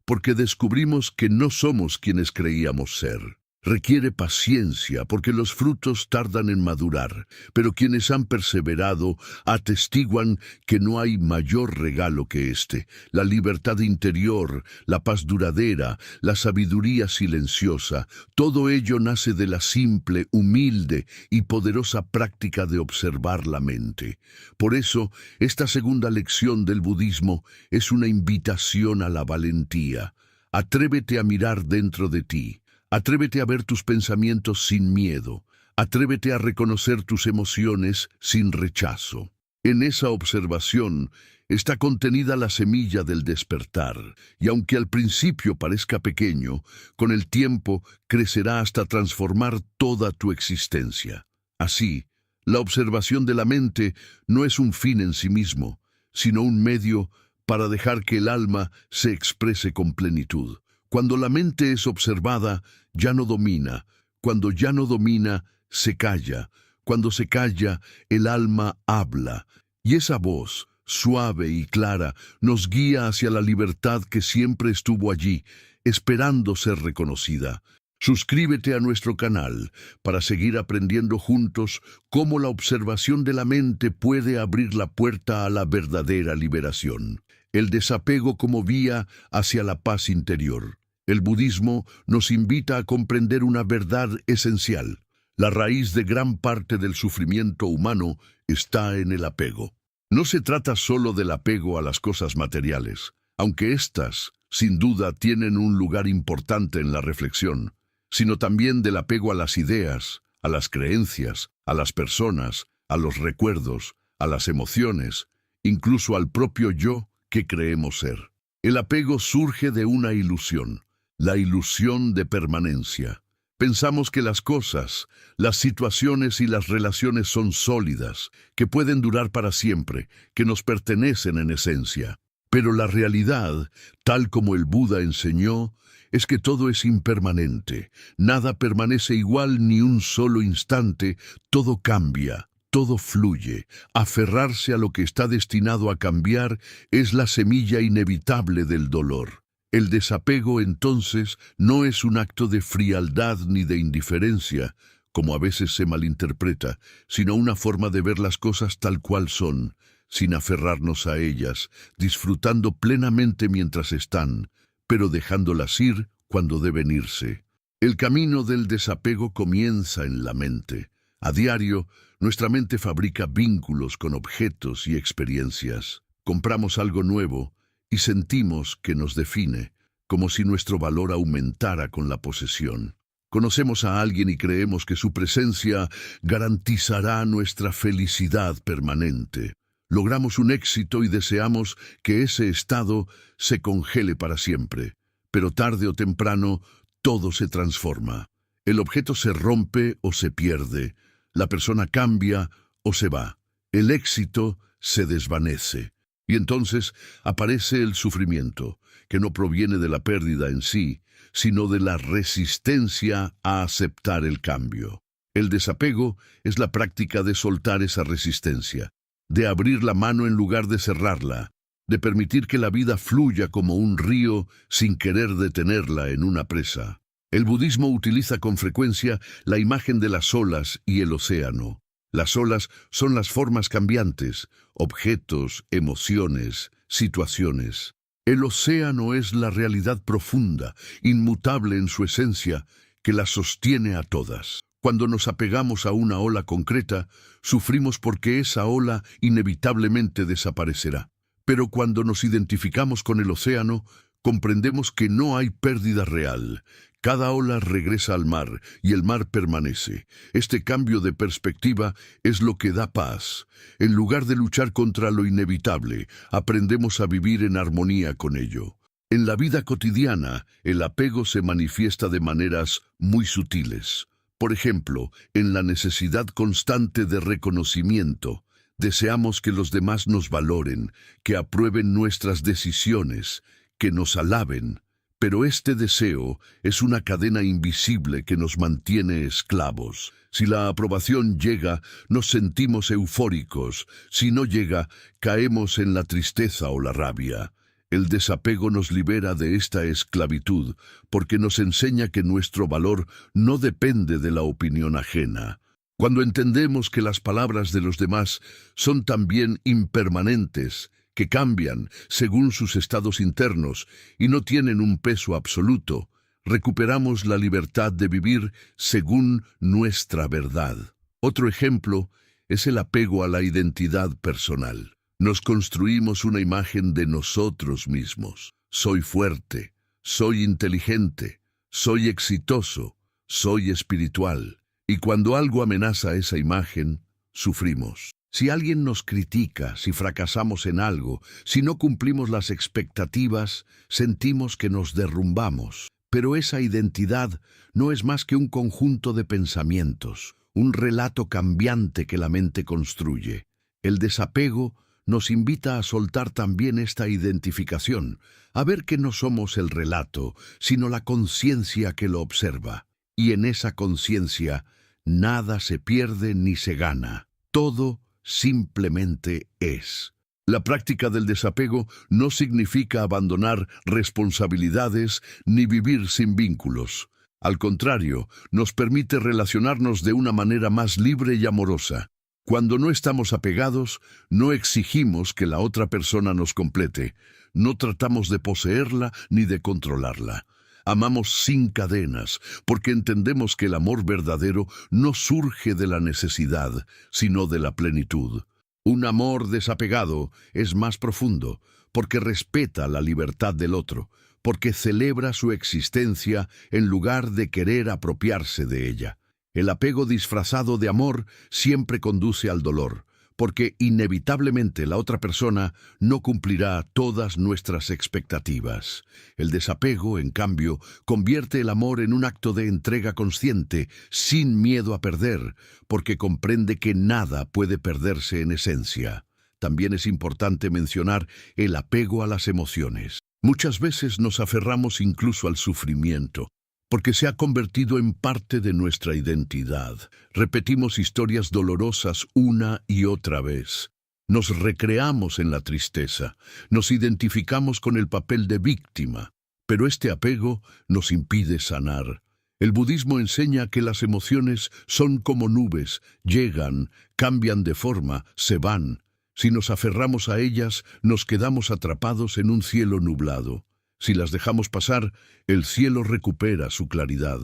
porque descubrimos que no somos quienes creíamos ser. Requiere paciencia, porque los frutos tardan en madurar, pero quienes han perseverado atestiguan que no hay mayor regalo que este: la libertad interior, la paz duradera, la sabiduría silenciosa. Todo ello nace de la simple, humilde y poderosa práctica de observar la mente. Por eso, esta segunda lección del budismo es una invitación a la valentía. Atrévete a mirar dentro de ti. Atrévete a ver tus pensamientos sin miedo. Atrévete a reconocer tus emociones sin rechazo. En esa observación está contenida la semilla del despertar, y aunque al principio parezca pequeño, con el tiempo crecerá hasta transformar toda tu existencia. Así, la observación de la mente no es un fin en sí mismo, sino un medio para dejar que el alma se exprese con plenitud. Cuando la mente es observada, ya no domina. Cuando ya no domina, se calla. Cuando se calla, el alma habla. Y esa voz, suave y clara, nos guía hacia la libertad que siempre estuvo allí, esperando ser reconocida. Suscríbete a nuestro canal para seguir aprendiendo juntos cómo la observación de la mente puede abrir la puerta a la verdadera liberación. El desapego como vía hacia la paz interior. El budismo nos invita a comprender una verdad esencial. La raíz de gran parte del sufrimiento humano está en el apego. No se trata solo del apego a las cosas materiales, aunque éstas, sin duda, tienen un lugar importante en la reflexión, sino también del apego a las ideas, a las creencias, a las personas, a los recuerdos, a las emociones, incluso al propio yo que creemos ser. El apego surge de una ilusión, la ilusión de permanencia. Pensamos que las cosas, las situaciones y las relaciones son sólidas, que pueden durar para siempre, que nos pertenecen en esencia. Pero la realidad, tal como el Buda enseñó, es que todo es impermanente. Nada permanece igual ni un solo instante, todo cambia, todo fluye. Aferrarse a lo que está destinado a cambiar es la semilla inevitable del dolor. El desapego, entonces, no es un acto de frialdad ni de indiferencia, como a veces se malinterpreta, sino una forma de ver las cosas tal cual son, sin aferrarnos a ellas, disfrutando plenamente mientras están, pero dejándolas ir cuando deben irse. El camino del desapego comienza en la mente. A diario, nuestra mente fabrica vínculos con objetos y experiencias. Compramos algo nuevo y sentimos que nos define, como si nuestro valor aumentara con la posesión. Conocemos a alguien y creemos que su presencia garantizará nuestra felicidad permanente. Logramos un éxito y deseamos que ese estado se congele para siempre. Pero tarde o temprano, todo se transforma. El objeto se rompe o se pierde. La persona cambia o se va. El éxito se desvanece. Y entonces aparece el sufrimiento, que no proviene de la pérdida en sí, sino de la resistencia a aceptar el cambio. El desapego es la práctica de soltar esa resistencia, de abrir la mano en lugar de cerrarla, de permitir que la vida fluya como un río sin querer detenerla en una presa. El budismo utiliza con frecuencia la imagen de las olas y el océano. Las olas son las formas cambiantes, objetos, emociones, situaciones. El océano es la realidad profunda, inmutable en su esencia, que las sostiene a todas. Cuando nos apegamos a una ola concreta, sufrimos porque esa ola inevitablemente desaparecerá. Pero cuando nos identificamos con el océano, comprendemos que no hay pérdida real. Cada ola regresa al mar y el mar permanece. Este cambio de perspectiva es lo que da paz. En lugar de luchar contra lo inevitable, aprendemos a vivir en armonía con ello. En la vida cotidiana, el apego se manifiesta de maneras muy sutiles. Por ejemplo, en la necesidad constante de reconocimiento. Deseamos que los demás nos valoren, que aprueben nuestras decisiones, que nos alaben. Pero este deseo es una cadena invisible que nos mantiene esclavos. Si la aprobación llega, nos sentimos eufóricos. Si no llega, caemos en la tristeza o la rabia. El desapego nos libera de esta esclavitud, porque nos enseña que nuestro valor no depende de la opinión ajena. Cuando entendemos que las palabras de los demás son también impermanentes, que cambian según sus estados internos y no tienen un peso absoluto, recuperamos la libertad de vivir según nuestra verdad. Otro ejemplo es el apego a la identidad personal. Nos construimos una imagen de nosotros mismos. Soy fuerte, soy inteligente, soy exitoso, soy espiritual. Y cuando algo amenaza esa imagen, sufrimos. Si alguien nos critica, si fracasamos en algo, si no cumplimos las expectativas, sentimos que nos derrumbamos. Pero esa identidad no es más que un conjunto de pensamientos, un relato cambiante que la mente construye. El desapego nos invita a soltar también esta identificación, a ver que no somos el relato, sino la conciencia que lo observa. Y en esa conciencia, nada se pierde ni se gana. Todo simplemente es. La práctica del desapego no significa abandonar responsabilidades ni vivir sin vínculos. Al contrario, nos permite relacionarnos de una manera más libre y amorosa. Cuando no estamos apegados, no exigimos que la otra persona nos complete. No tratamos de poseerla ni de controlarla. Amamos sin cadenas, porque entendemos que el amor verdadero no surge de la necesidad, sino de la plenitud. Un amor desapegado es más profundo, porque respeta la libertad del otro, porque celebra su existencia en lugar de querer apropiarse de ella. El apego disfrazado de amor siempre conduce al dolor, porque inevitablemente la otra persona no cumplirá todas nuestras expectativas. El desapego, en cambio, convierte el amor en un acto de entrega consciente, sin miedo a perder, porque comprende que nada puede perderse en esencia. También es importante mencionar el apego a las emociones. Muchas veces nos aferramos incluso al sufrimiento, porque se ha convertido en parte de nuestra identidad. Repetimos historias dolorosas una y otra vez. Nos recreamos en la tristeza, nos identificamos con el papel de víctima, pero este apego nos impide sanar. El budismo enseña que las emociones son como nubes, llegan, cambian de forma, se van. Si nos aferramos a ellas, nos quedamos atrapados en un cielo nublado. Si las dejamos pasar, el cielo recupera su claridad.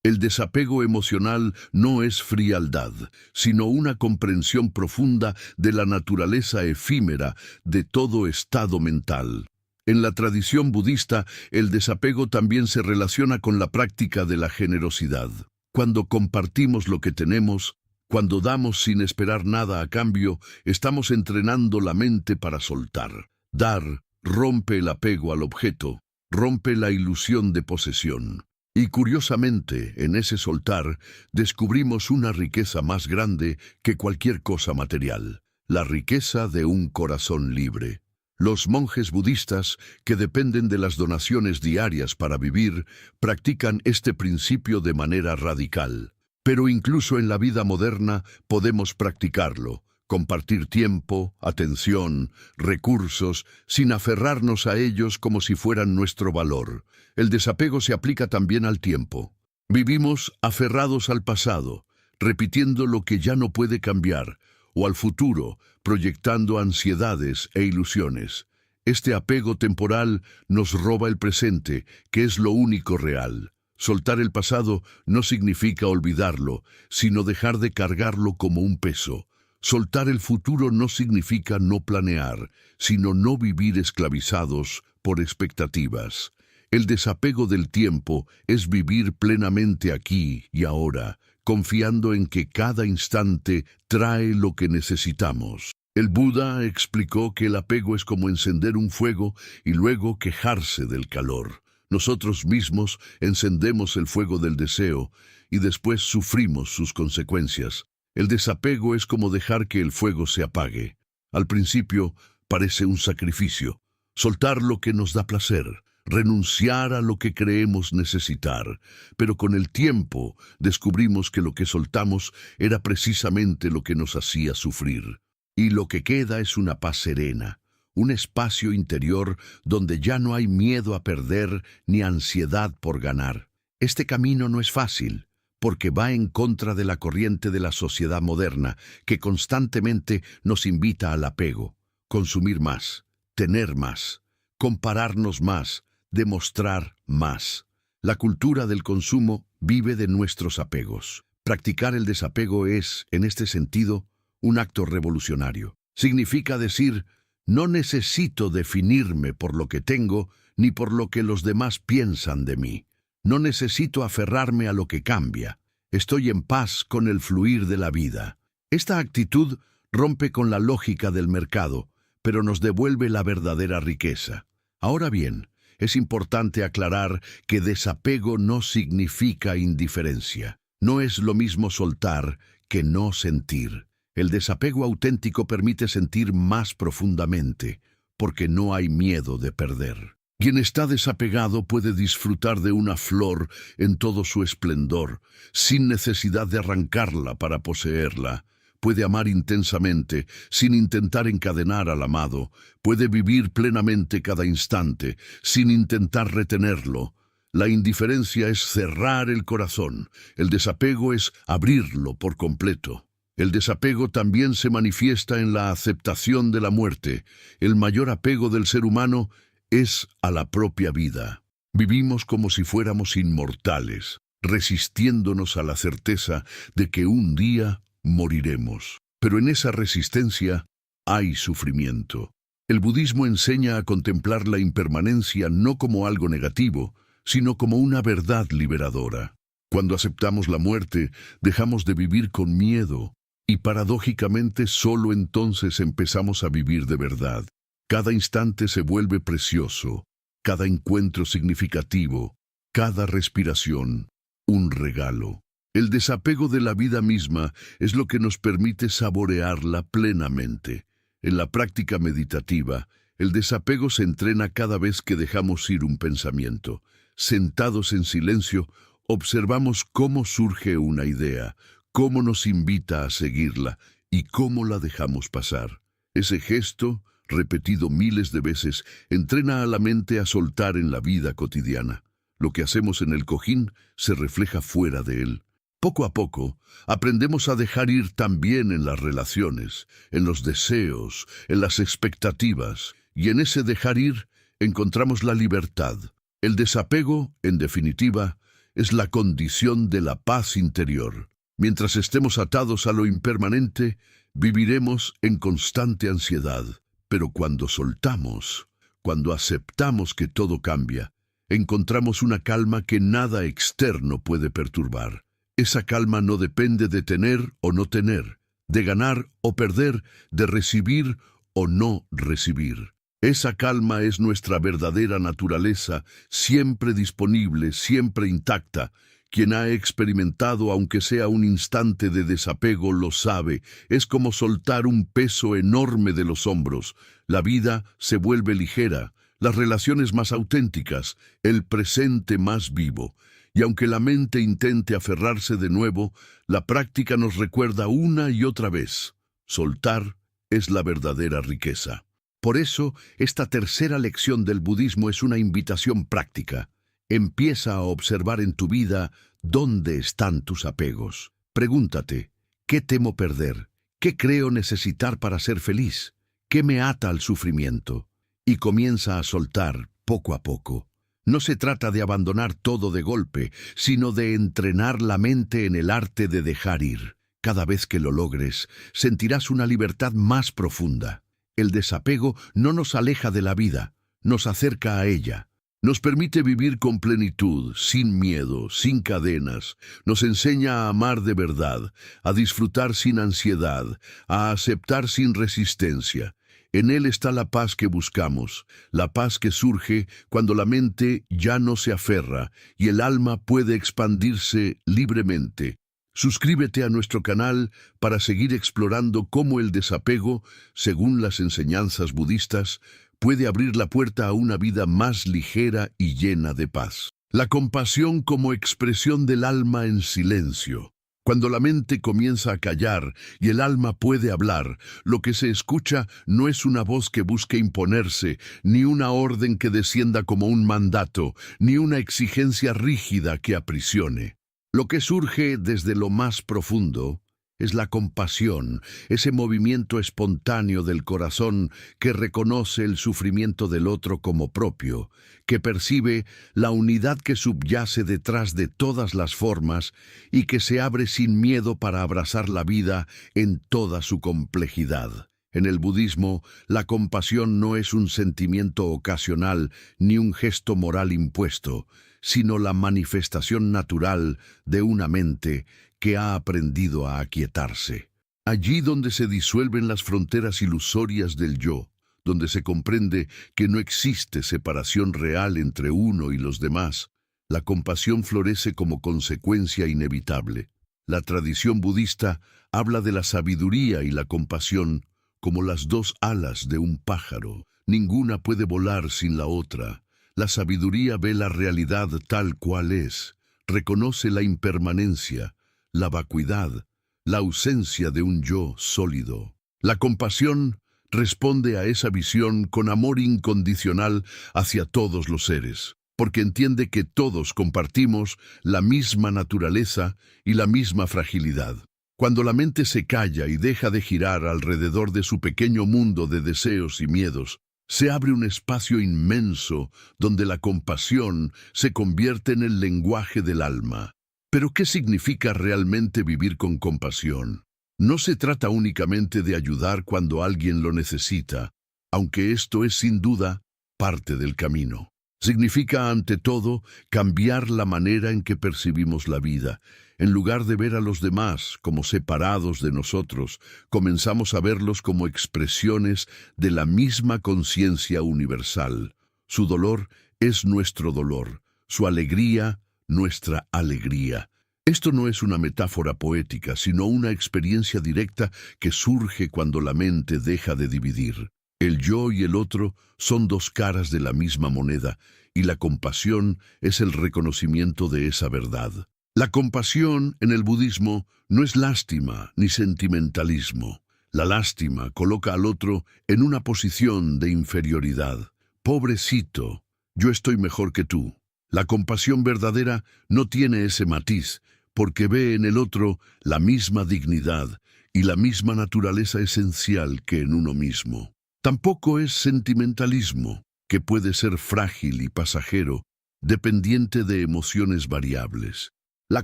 El desapego emocional no es frialdad, sino una comprensión profunda de la naturaleza efímera de todo estado mental. En la tradición budista, el desapego también se relaciona con la práctica de la generosidad. Cuando compartimos lo que tenemos, cuando damos sin esperar nada a cambio, estamos entrenando la mente para soltar. Dar rompe el apego al objeto, rompe la ilusión de posesión. Y curiosamente, en ese soltar, descubrimos una riqueza más grande que cualquier cosa material, la riqueza de un corazón libre. Los monjes budistas, que dependen de las donaciones diarias para vivir, practican este principio de manera radical. Pero incluso en la vida moderna podemos practicarlo. Compartir tiempo, atención, recursos, sin aferrarnos a ellos como si fueran nuestro valor. El desapego se aplica también al tiempo. Vivimos aferrados al pasado, repitiendo lo que ya no puede cambiar, o al futuro, proyectando ansiedades e ilusiones. Este apego temporal nos roba el presente, que es lo único real. Soltar el pasado no significa olvidarlo, sino dejar de cargarlo como un peso. Soltar el futuro no significa no planear, sino no vivir esclavizados por expectativas. El desapego del tiempo es vivir plenamente aquí y ahora, confiando en que cada instante trae lo que necesitamos. El Buda explicó que el apego es como encender un fuego y luego quejarse del calor. Nosotros mismos encendemos el fuego del deseo y después sufrimos sus consecuencias. El desapego es como dejar que el fuego se apague. Al principio parece un sacrificio, soltar lo que nos da placer, renunciar a lo que creemos necesitar, pero con el tiempo descubrimos que lo que soltamos era precisamente lo que nos hacía sufrir. Y lo que queda es una paz serena, un espacio interior donde ya no hay miedo a perder ni ansiedad por ganar. Este camino no es fácil, porque va en contra de la corriente de la sociedad moderna, que constantemente nos invita al apego, consumir más, tener más, compararnos más, demostrar más. La cultura del consumo vive de nuestros apegos. Practicar el desapego es, en este sentido, un acto revolucionario. Significa decir, no necesito definirme por lo que tengo ni por lo que los demás piensan de mí. No necesito aferrarme a lo que cambia. Estoy en paz con el fluir de la vida. Esta actitud rompe con la lógica del mercado, pero nos devuelve la verdadera riqueza. Ahora bien, es importante aclarar que desapego no significa indiferencia. No es lo mismo soltar que no sentir. El desapego auténtico permite sentir más profundamente, porque no hay miedo de perder. Quien está desapegado puede disfrutar de una flor en todo su esplendor, sin necesidad de arrancarla para poseerla. Puede amar intensamente, sin intentar encadenar al amado. Puede vivir plenamente cada instante, sin intentar retenerlo. La indiferencia es cerrar el corazón. El desapego es abrirlo por completo. El desapego también se manifiesta en la aceptación de la muerte. El mayor apego del ser humano es a la propia vida. Vivimos como si fuéramos inmortales, resistiéndonos a la certeza de que un día moriremos. Pero en esa resistencia hay sufrimiento. El budismo enseña a contemplar la impermanencia no como algo negativo, sino como una verdad liberadora. Cuando aceptamos la muerte, dejamos de vivir con miedo. Y paradójicamente solo entonces empezamos a vivir de verdad. Cada instante se vuelve precioso, cada encuentro significativo, cada respiración un regalo. El desapego de la vida misma es lo que nos permite saborearla plenamente. En la práctica meditativa, el desapego se entrena cada vez que dejamos ir un pensamiento. Sentados en silencio, observamos cómo surge una idea, cómo nos invita a seguirla y cómo la dejamos pasar. Ese gesto, repetido miles de veces, entrena a la mente a soltar en la vida cotidiana. Lo que hacemos en el cojín se refleja fuera de él. Poco a poco, aprendemos a dejar ir también en las relaciones, en los deseos, en las expectativas, y en ese dejar ir encontramos la libertad. El desapego, en definitiva, es la condición de la paz interior. Mientras estemos atados a lo impermanente, viviremos en constante ansiedad. Pero cuando soltamos, cuando aceptamos que todo cambia, encontramos una calma que nada externo puede perturbar. Esa calma no depende de tener o no tener, de ganar o perder, de recibir o no recibir. Esa calma es nuestra verdadera naturaleza, siempre disponible, siempre intacta. Quien ha experimentado, aunque sea un instante de desapego, lo sabe. Es como soltar un peso enorme de los hombros. La vida se vuelve ligera, las relaciones más auténticas, el presente más vivo. Y aunque la mente intente aferrarse de nuevo, la práctica nos recuerda una y otra vez: soltar es la verdadera riqueza. Por eso, esta tercera lección del budismo es una invitación práctica. Empieza a observar en tu vida dónde están tus apegos. Pregúntate: ¿qué temo perder? ¿Qué creo necesitar para ser feliz? ¿Qué me ata al sufrimiento? Y comienza a soltar poco a poco. No se trata de abandonar todo de golpe, sino de entrenar la mente en el arte de dejar ir. Cada vez que lo logres, sentirás una libertad más profunda. El desapego no nos aleja de la vida, nos acerca a ella. Nos permite vivir con plenitud, sin miedo, sin cadenas. Nos enseña a amar de verdad, a disfrutar sin ansiedad, a aceptar sin resistencia. En él está la paz que buscamos, la paz que surge cuando la mente ya no se aferra y el alma puede expandirse libremente. Suscríbete a nuestro canal para seguir explorando cómo el desapego, según las enseñanzas budistas, puede abrir la puerta a una vida más ligera y llena de paz. La compasión como expresión del alma en silencio. Cuando la mente comienza a callar y el alma puede hablar, lo que se escucha no es una voz que busque imponerse, ni una orden que descienda como un mandato, ni una exigencia rígida que aprisione. Lo que surge desde lo más profundo es la compasión, ese movimiento espontáneo del corazón que reconoce el sufrimiento del otro como propio, que percibe la unidad que subyace detrás de todas las formas y que se abre sin miedo para abrazar la vida en toda su complejidad. En el budismo, la compasión no es un sentimiento ocasional ni un gesto moral impuesto, sino la manifestación natural de una mente que ha aprendido a aquietarse. Allí donde se disuelven las fronteras ilusorias del yo, donde se comprende que no existe separación real entre uno y los demás, la compasión florece como consecuencia inevitable. La tradición budista habla de la sabiduría y la compasión como las dos alas de un pájaro. Ninguna puede volar sin la otra. La sabiduría ve la realidad tal cual es, reconoce la impermanencia, la vacuidad, la ausencia de un yo sólido. La compasión responde a esa visión con amor incondicional hacia todos los seres, porque entiende que todos compartimos la misma naturaleza y la misma fragilidad. Cuando la mente se calla y deja de girar alrededor de su pequeño mundo de deseos y miedos, se abre un espacio inmenso donde la compasión se convierte en el lenguaje del alma. Pero ¿qué significa realmente vivir con compasión? No se trata únicamente de ayudar cuando alguien lo necesita, aunque esto es sin duda parte del camino. Significa, ante todo, cambiar la manera en que percibimos la vida. En lugar de ver a los demás como separados de nosotros, comenzamos a verlos como expresiones de la misma conciencia universal. Su dolor es nuestro dolor, su alegría, nuestra alegría. Esto no es una metáfora poética, sino una experiencia directa que surge cuando la mente deja de dividir. El yo y el otro son dos caras de la misma moneda, y la compasión es el reconocimiento de esa verdad. La compasión en el budismo no es lástima ni sentimentalismo. La lástima coloca al otro en una posición de inferioridad. Pobrecito, yo estoy mejor que tú. La compasión verdadera no tiene ese matiz, porque ve en el otro la misma dignidad y la misma naturaleza esencial que en uno mismo. Tampoco es sentimentalismo, que puede ser frágil y pasajero, dependiente de emociones variables. La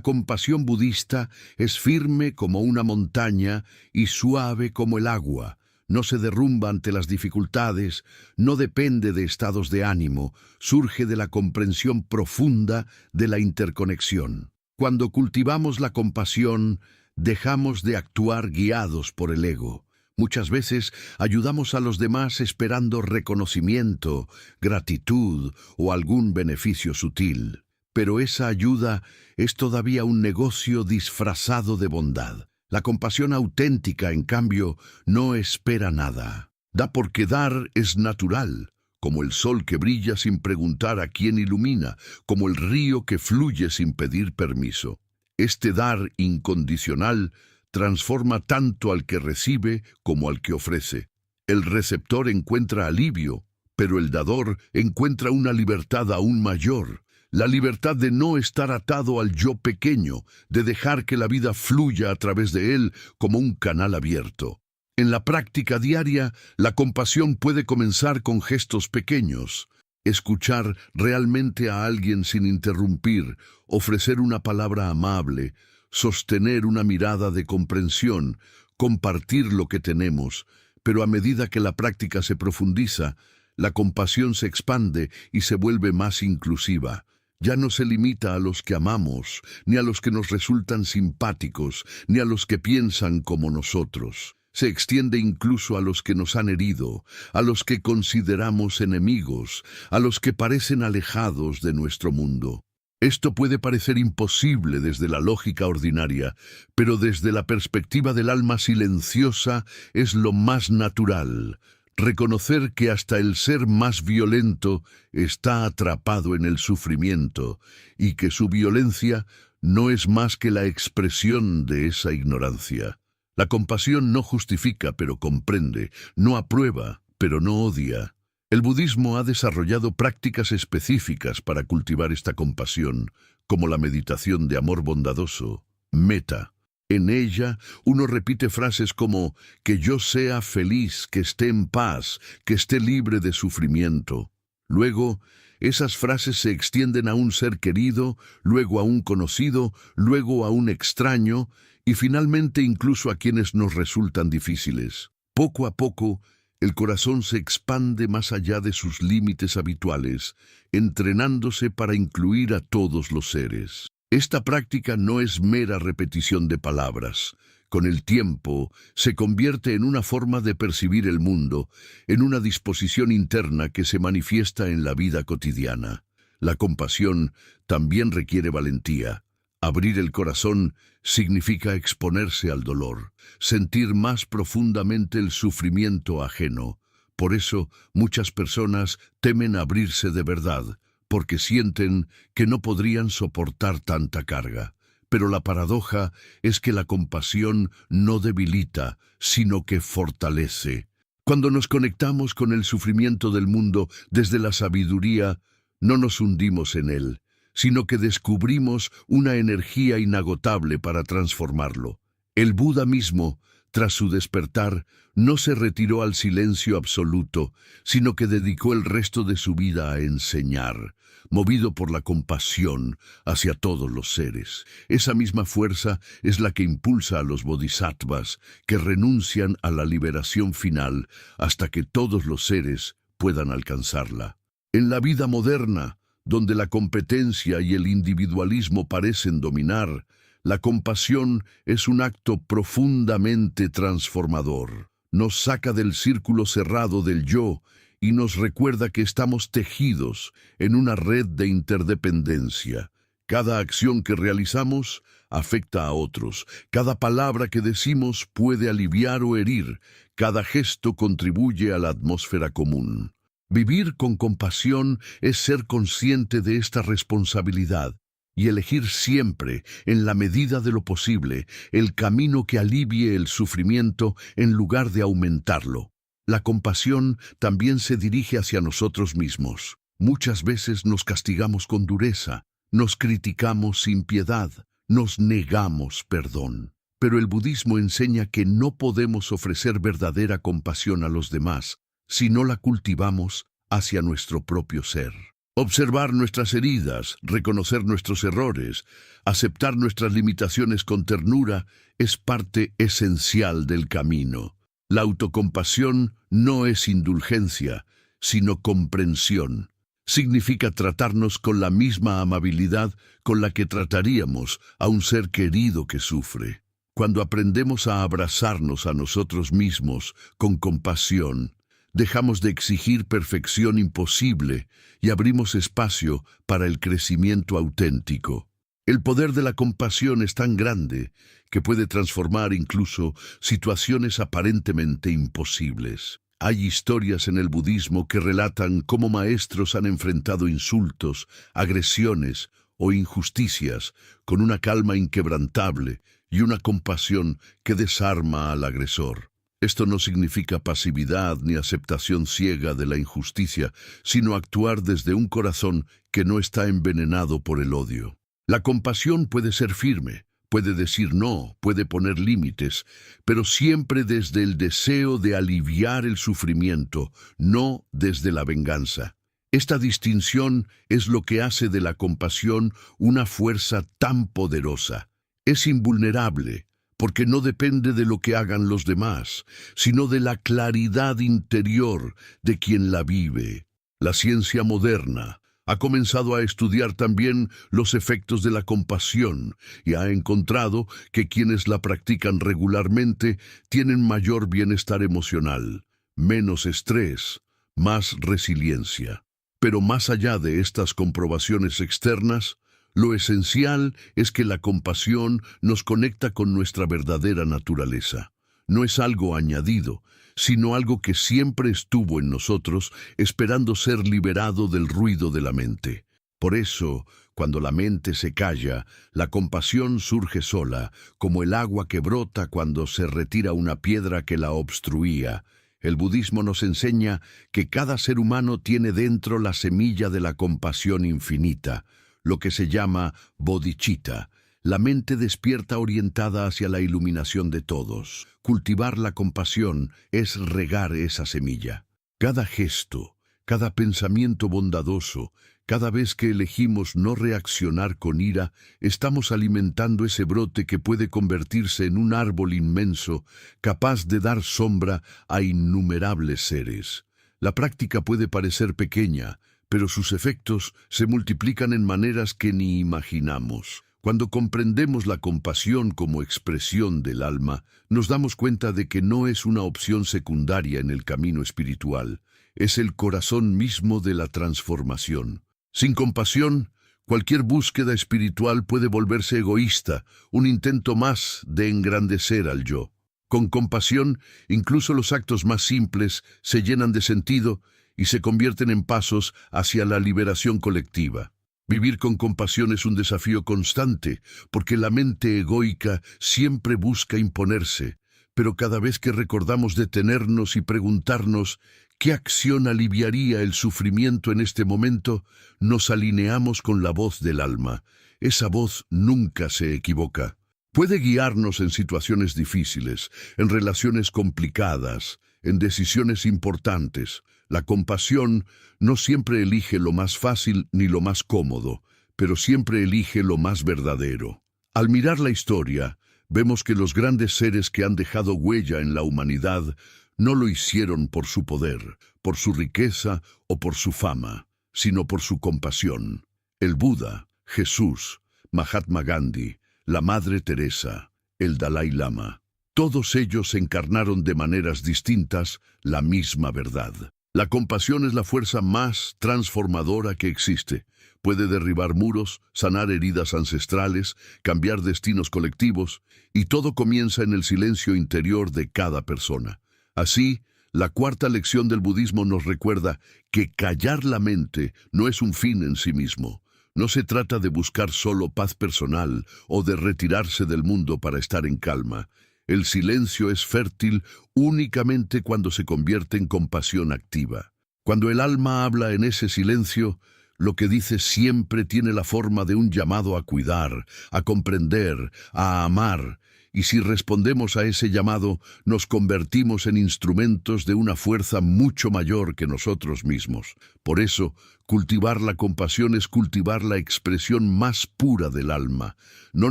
compasión budista es firme como una montaña y suave como el agua. No se derrumba ante las dificultades, no depende de estados de ánimo, surge de la comprensión profunda de la interconexión. Cuando cultivamos la compasión, dejamos de actuar guiados por el ego. Muchas veces ayudamos a los demás esperando reconocimiento, gratitud o algún beneficio sutil. Pero esa ayuda es todavía un negocio disfrazado de bondad. La compasión auténtica, en cambio, no espera nada. Da porque dar es natural, como el sol que brilla sin preguntar a quién ilumina, como el río que fluye sin pedir permiso. Este dar incondicional transforma tanto al que recibe como al que ofrece. El receptor encuentra alivio, pero el dador encuentra una libertad aún mayor. La libertad de no estar atado al yo pequeño, de dejar que la vida fluya a través de él como un canal abierto. En la práctica diaria, la compasión puede comenzar con gestos pequeños. Escuchar realmente a alguien sin interrumpir, ofrecer una palabra amable, sostener una mirada de comprensión, compartir lo que tenemos. Pero a medida que la práctica se profundiza, la compasión se expande y se vuelve más inclusiva. Ya no se limita a los que amamos, ni a los que nos resultan simpáticos, ni a los que piensan como nosotros. Se extiende incluso a los que nos han herido, a los que consideramos enemigos, a los que parecen alejados de nuestro mundo. Esto puede parecer imposible desde la lógica ordinaria, pero desde la perspectiva del alma silenciosa es lo más natural. Reconocer que hasta el ser más violento está atrapado en el sufrimiento y que su violencia no es más que la expresión de esa ignorancia. La compasión no justifica, pero comprende, no aprueba, pero no odia. El budismo ha desarrollado prácticas específicas para cultivar esta compasión, como la meditación de amor bondadoso, metta. En ella, uno repite frases como que yo sea feliz, que esté en paz, que esté libre de sufrimiento. Luego, esas frases se extienden a un ser querido, luego a un conocido, luego a un extraño y finalmente incluso a quienes nos resultan difíciles. Poco a poco, el corazón se expande más allá de sus límites habituales, entrenándose para incluir a todos los seres. Esta práctica no es mera repetición de palabras. Con el tiempo, se convierte en una forma de percibir el mundo, en una disposición interna que se manifiesta en la vida cotidiana. La compasión también requiere valentía. Abrir el corazón significa exponerse al dolor, sentir más profundamente el sufrimiento ajeno. Por eso, muchas personas temen abrirse de verdad, porque sienten que no podrían soportar tanta carga. Pero la paradoja es que la compasión no debilita, sino que fortalece. Cuando nos conectamos con el sufrimiento del mundo desde la sabiduría, no nos hundimos en él, sino que descubrimos una energía inagotable para transformarlo. El Buda mismo, tras su despertar, no se retiró al silencio absoluto, sino que dedicó el resto de su vida a enseñar, movido por la compasión hacia todos los seres. Esa misma fuerza es la que impulsa a los bodhisattvas, que renuncian a la liberación final hasta que todos los seres puedan alcanzarla. En la vida moderna, donde la competencia y el individualismo parecen dominar, La compasión es un acto profundamente transformador. Nos saca del círculo cerrado del yo y nos recuerda que estamos tejidos en una red de interdependencia. Cada acción que realizamos afecta a otros. Cada palabra que decimos puede aliviar o herir. Cada gesto contribuye a la atmósfera común. Vivir con compasión es ser consciente de esta responsabilidad y elegir siempre, en la medida de lo posible, el camino que alivie el sufrimiento en lugar de aumentarlo. La compasión también se dirige hacia nosotros mismos. Muchas veces nos castigamos con dureza, nos criticamos sin piedad, nos negamos perdón. Pero el budismo enseña que no podemos ofrecer verdadera compasión a los demás si no la cultivamos hacia nuestro propio ser. Observar nuestras heridas, reconocer nuestros errores, aceptar nuestras limitaciones con ternura es parte esencial del camino. La autocompasión no es indulgencia, sino comprensión. Significa tratarnos con la misma amabilidad con la que trataríamos a un ser querido que sufre. Cuando aprendemos a abrazarnos a nosotros mismos con compasión, dejamos de exigir perfección imposible y abrimos espacio para el crecimiento auténtico. El poder de la compasión es tan grande que puede transformar incluso situaciones aparentemente imposibles. Hay historias en el budismo que relatan cómo maestros han enfrentado insultos, agresiones o injusticias con una calma inquebrantable y una compasión que desarma al agresor. Esto no significa pasividad ni aceptación ciega de la injusticia, sino actuar desde un corazón que no está envenenado por el odio. La compasión puede ser firme, puede decir no, puede poner límites, pero siempre desde el deseo de aliviar el sufrimiento, no desde la venganza. Esta distinción es lo que hace de la compasión una fuerza tan poderosa. Es invulnerable, porque no depende de lo que hagan los demás, sino de la claridad interior de quien la vive. La ciencia moderna ha comenzado a estudiar también los efectos de la compasión y ha encontrado que quienes la practican regularmente tienen mayor bienestar emocional, menos estrés, más resiliencia. Pero más allá de estas comprobaciones externas, lo esencial es que la compasión nos conecta con nuestra verdadera naturaleza. No es algo añadido, sino algo que siempre estuvo en nosotros, esperando ser liberado del ruido de la mente. Por eso, cuando la mente se calla, la compasión surge sola, como el agua que brota cuando se retira una piedra que la obstruía. El budismo nos enseña que cada ser humano tiene dentro la semilla de la compasión infinita, lo que se llama bodhicitta, la mente despierta orientada hacia la iluminación de todos. Cultivar la compasión es regar esa semilla. Cada gesto, cada pensamiento bondadoso, cada vez que elegimos no reaccionar con ira, estamos alimentando ese brote que puede convertirse en un árbol inmenso, capaz de dar sombra a innumerables seres. La práctica puede parecer pequeña, pero sus efectos se multiplican en maneras que ni imaginamos. Cuando comprendemos la compasión como expresión del alma, nos damos cuenta de que no es una opción secundaria en el camino espiritual, es el corazón mismo de la transformación. Sin compasión, cualquier búsqueda espiritual puede volverse egoísta, un intento más de engrandecer al yo. Con compasión, incluso los actos más simples se llenan de sentido y se convierten en pasos hacia la liberación colectiva. Vivir con compasión es un desafío constante, porque la mente egoica siempre busca imponerse, pero cada vez que recordamos detenernos y preguntarnos ¿qué acción aliviaría el sufrimiento en este momento?, nos alineamos con la voz del alma. Esa voz nunca se equivoca. Puede guiarnos en situaciones difíciles, en relaciones complicadas, en decisiones importantes. La compasión no siempre elige lo más fácil ni lo más cómodo, pero siempre elige lo más verdadero. Al mirar la historia, vemos que los grandes seres que han dejado huella en la humanidad no lo hicieron por su poder, por su riqueza o por su fama, sino por su compasión. El Buda, Jesús, Mahatma Gandhi, la Madre Teresa, el Dalai Lama. Todos ellos encarnaron de maneras distintas la misma verdad. La compasión es la fuerza más transformadora que existe. Puede derribar muros, sanar heridas ancestrales, cambiar destinos colectivos, y todo comienza en el silencio interior de cada persona. Así, la cuarta lección del budismo nos recuerda que callar la mente no es un fin en sí mismo. No se trata de buscar solo paz personal o de retirarse del mundo para estar en calma. El silencio es fértil únicamente cuando se convierte en compasión activa. Cuando el alma habla en ese silencio, lo que dice siempre tiene la forma de un llamado a cuidar, a comprender, a amar, y si respondemos a ese llamado, nos convertimos en instrumentos de una fuerza mucho mayor que nosotros mismos. Por eso, cultivar la compasión es cultivar la expresión más pura del alma. No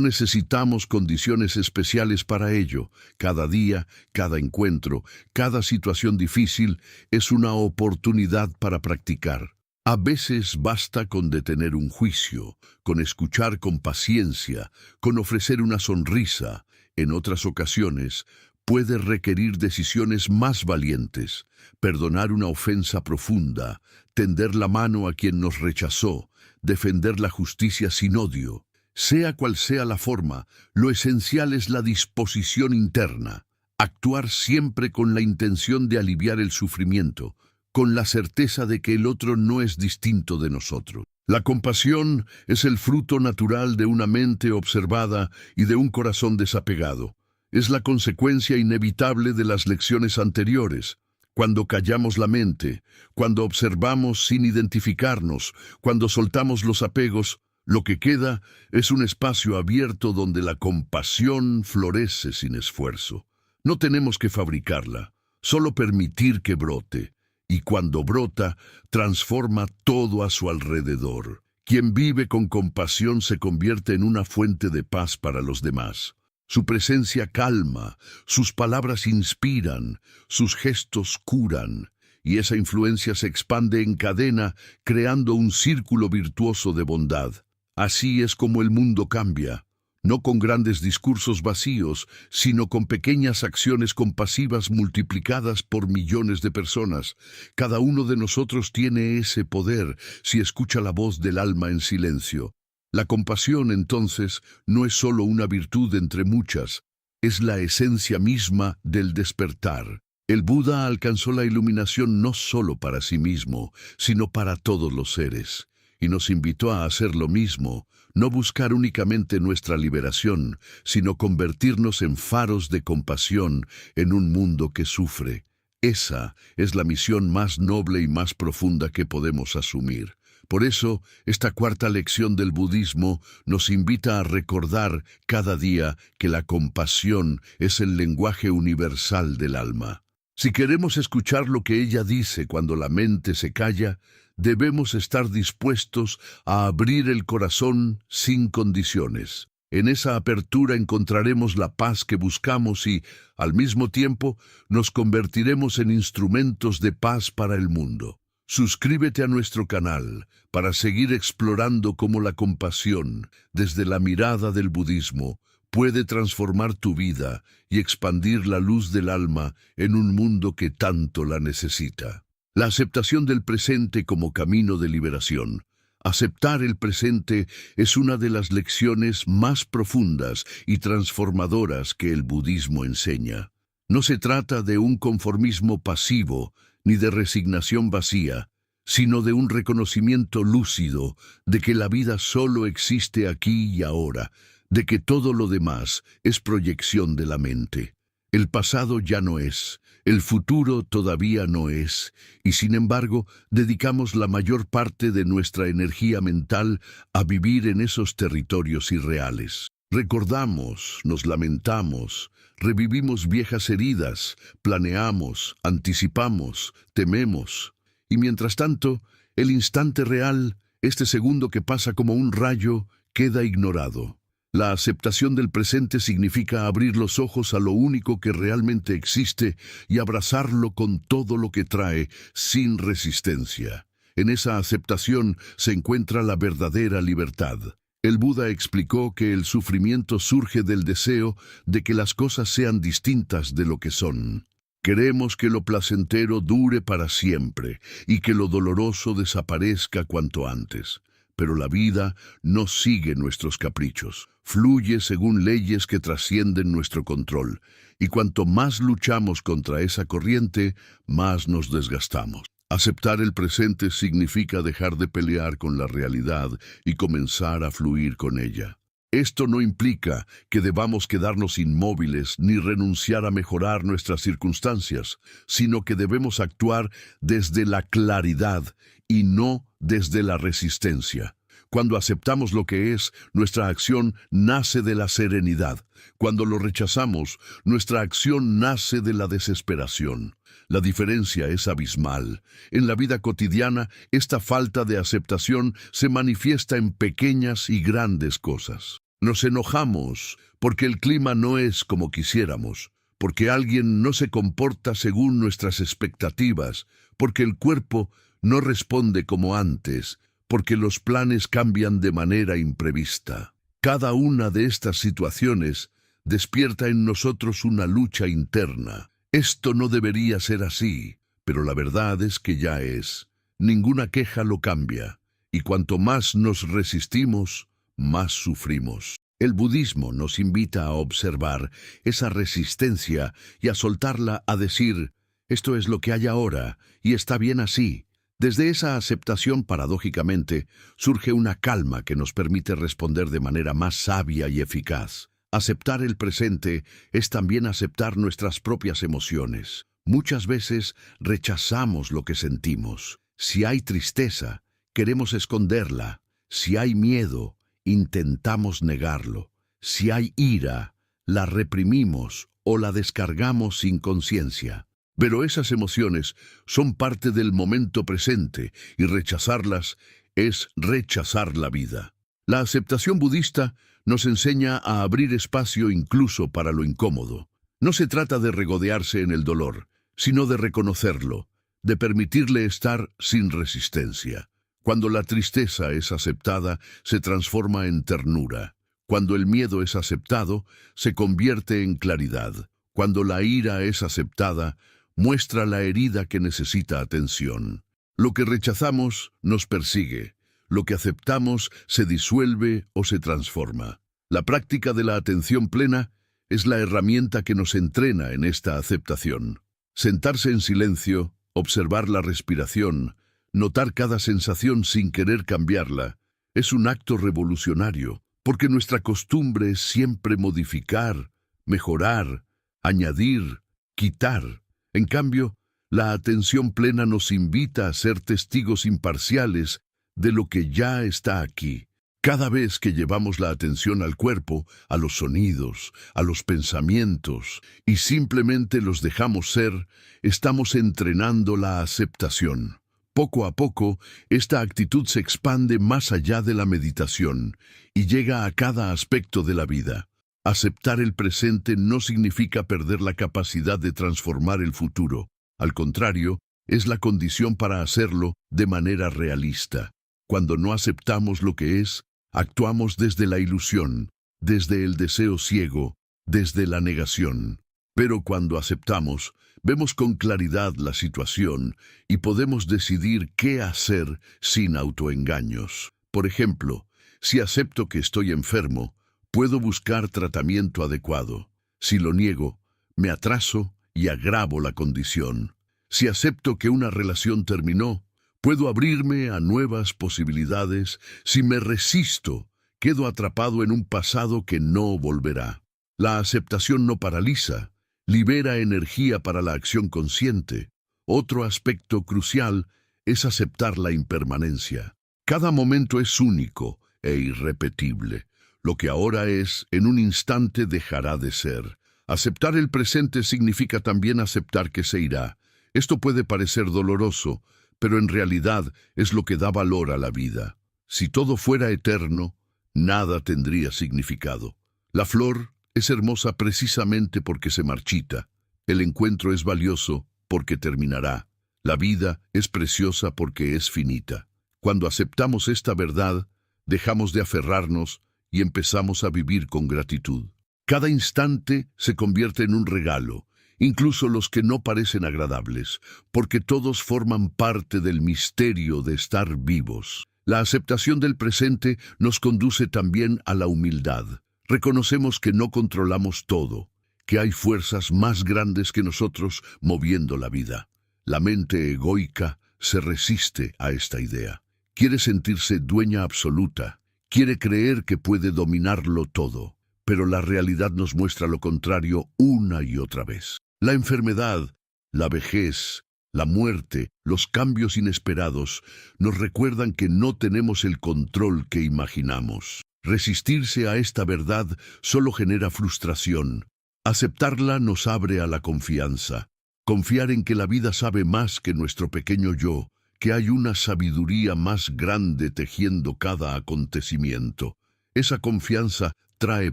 necesitamos condiciones especiales para ello. Cada día, cada encuentro, cada situación difícil es una oportunidad para practicar. A veces basta con detener un juicio, con escuchar con paciencia, con ofrecer una sonrisa. En otras ocasiones, puede requerir decisiones más valientes, perdonar una ofensa profunda, tender la mano a quien nos rechazó, defender la justicia sin odio. Sea cual sea la forma, lo esencial es la disposición interna, actuar siempre con la intención de aliviar el sufrimiento, con la certeza de que el otro no es distinto de nosotros. La compasión es el fruto natural de una mente observada y de un corazón desapegado. Es la consecuencia inevitable de las lecciones anteriores. Cuando callamos la mente, cuando observamos sin identificarnos, cuando soltamos los apegos, lo que queda es un espacio abierto donde la compasión florece sin esfuerzo. No tenemos que fabricarla, solo permitir que brote. Y cuando brota, transforma todo a su alrededor. Quien vive con compasión se convierte en una fuente de paz para los demás. Su presencia calma, sus palabras inspiran, sus gestos curan, y esa influencia se expande en cadena, creando un círculo virtuoso de bondad. Así es como el mundo cambia. No con grandes discursos vacíos, sino con pequeñas acciones compasivas multiplicadas por millones de personas. Cada uno de nosotros tiene ese poder si escucha la voz del alma en silencio. La compasión, entonces, no es solo una virtud entre muchas, es la esencia misma del despertar. El Buda alcanzó la iluminación no solo para sí mismo, sino para todos los seres, y nos invitó a hacer lo mismo. No buscar únicamente nuestra liberación, sino convertirnos en faros de compasión en un mundo que sufre. Esa es la misión más noble y más profunda que podemos asumir. Por eso, esta cuarta lección del budismo nos invita a recordar cada día que la compasión es el lenguaje universal del alma. Si queremos escuchar lo que ella dice cuando la mente se calla, debemos estar dispuestos a abrir el corazón sin condiciones. En esa apertura encontraremos la paz que buscamos y, al mismo tiempo, nos convertiremos en instrumentos de paz para el mundo. Suscríbete a nuestro canal para seguir explorando cómo la compasión, desde la mirada del budismo, puede transformar tu vida y expandir la luz del alma en un mundo que tanto la necesita. La aceptación del presente como camino de liberación. Aceptar el presente es una de las lecciones más profundas y transformadoras que el budismo enseña. No se trata de un conformismo pasivo ni de resignación vacía, sino de un reconocimiento lúcido de que la vida solo existe aquí y ahora, de que todo lo demás es proyección de la mente. El pasado ya no es, el futuro todavía no es, y sin embargo, dedicamos la mayor parte de nuestra energía mental a vivir en esos territorios irreales. Recordamos, nos lamentamos, revivimos viejas heridas, planeamos, anticipamos, tememos, y mientras tanto, el instante real, este segundo que pasa como un rayo, queda ignorado. La aceptación del presente significa abrir los ojos a lo único que realmente existe y abrazarlo con todo lo que trae, sin resistencia. En esa aceptación se encuentra la verdadera libertad. El Buda explicó que el sufrimiento surge del deseo de que las cosas sean distintas de lo que son. Queremos que lo placentero dure para siempre y que lo doloroso desaparezca cuanto antes. Pero la vida no sigue nuestros caprichos, fluye según leyes que trascienden nuestro control, y cuanto más luchamos contra esa corriente, más nos desgastamos. Aceptar el presente significa dejar de pelear con la realidad y comenzar a fluir con ella. Esto no implica que debamos quedarnos inmóviles ni renunciar a mejorar nuestras circunstancias, sino que debemos actuar desde la claridad y no desde la resistencia. Cuando aceptamos lo que es, nuestra acción nace de la serenidad. Cuando lo rechazamos, nuestra acción nace de la desesperación. La diferencia es abismal. En la vida cotidiana, esta falta de aceptación se manifiesta en pequeñas y grandes cosas. Nos enojamos porque el clima no es como quisiéramos, porque alguien no se comporta según nuestras expectativas, porque el cuerpo no responde como antes, porque los planes cambian de manera imprevista. Cada una de estas situaciones despierta en nosotros una lucha interna. Esto no debería ser así, pero la verdad es que ya es. Ninguna queja lo cambia, y cuanto más nos resistimos, más sufrimos. El budismo nos invita a observar esa resistencia y a soltarla, a decir, esto es lo que hay ahora, y está bien así. Desde esa aceptación, paradójicamente, surge una calma que nos permite responder de manera más sabia y eficaz. Aceptar el presente es también aceptar nuestras propias emociones. Muchas veces rechazamos lo que sentimos. Si hay tristeza, queremos esconderla. Si hay miedo, intentamos negarlo. Si hay ira, la reprimimos o la descargamos sin conciencia. Pero esas emociones son parte del momento presente y rechazarlas es rechazar la vida. La aceptación budista nos enseña a abrir espacio incluso para lo incómodo. No se trata de regodearse en el dolor, sino de reconocerlo, de permitirle estar sin resistencia. Cuando la tristeza es aceptada, se transforma en ternura. Cuando el miedo es aceptado, se convierte en claridad. Cuando la ira es aceptada, muestra la herida que necesita atención. Lo que rechazamos nos persigue. Lo que aceptamos se disuelve o se transforma. La práctica de la atención plena es la herramienta que nos entrena en esta aceptación. Sentarse en silencio, observar la respiración, notar cada sensación sin querer cambiarla, es un acto revolucionario, porque nuestra costumbre es siempre modificar, mejorar, añadir, quitar. En cambio, la atención plena nos invita a ser testigos imparciales de lo que ya está aquí. Cada vez que llevamos la atención al cuerpo, a los sonidos, a los pensamientos, y simplemente los dejamos ser, estamos entrenando la aceptación. Poco a poco, esta actitud se expande más allá de la meditación y llega a cada aspecto de la vida. Aceptar el presente no significa perder la capacidad de transformar el futuro. Al contrario, es la condición para hacerlo de manera realista. Cuando no aceptamos lo que es, actuamos desde la ilusión, desde el deseo ciego, desde la negación. Pero cuando aceptamos, vemos con claridad la situación y podemos decidir qué hacer sin autoengaños. Por ejemplo, si acepto que estoy enfermo, puedo buscar tratamiento adecuado. Si lo niego, me atraso y agravo la condición. Si acepto que una relación terminó, puedo abrirme a nuevas posibilidades. Si me resisto, quedo atrapado en un pasado que no volverá. La aceptación no paraliza, libera energía para la acción consciente. Otro aspecto crucial es aceptar la impermanencia. Cada momento es único e irrepetible. Lo que ahora es, en un instante dejará de ser. Aceptar el presente significa también aceptar que se irá. Esto puede parecer doloroso, pero en realidad es lo que da valor a la vida. Si todo fuera eterno, nada tendría significado. La flor es hermosa precisamente porque se marchita. El encuentro es valioso porque terminará. La vida es preciosa porque es finita. Cuando aceptamos esta verdad, Dejamos de aferrarnos y empezamos a vivir con gratitud. Cada instante se convierte en un regalo, incluso los que no parecen agradables, porque todos forman parte del misterio de estar vivos. La aceptación del presente nos conduce también a la humildad. Reconocemos que no controlamos todo, que hay fuerzas más grandes que nosotros moviendo la vida. La mente egoica se resiste a esta idea. Quiere sentirse dueña absoluta, quiere creer que puede dominarlo todo, pero la realidad nos muestra lo contrario una y otra vez. La enfermedad, la vejez, la muerte, los cambios inesperados nos recuerdan que no tenemos el control que imaginamos. Resistirse a esta verdad solo genera frustración. Aceptarla nos abre a la confianza. Confiar en que la vida sabe más que nuestro pequeño yo, que hay una sabiduría más grande tejiendo cada acontecimiento. Esa confianza trae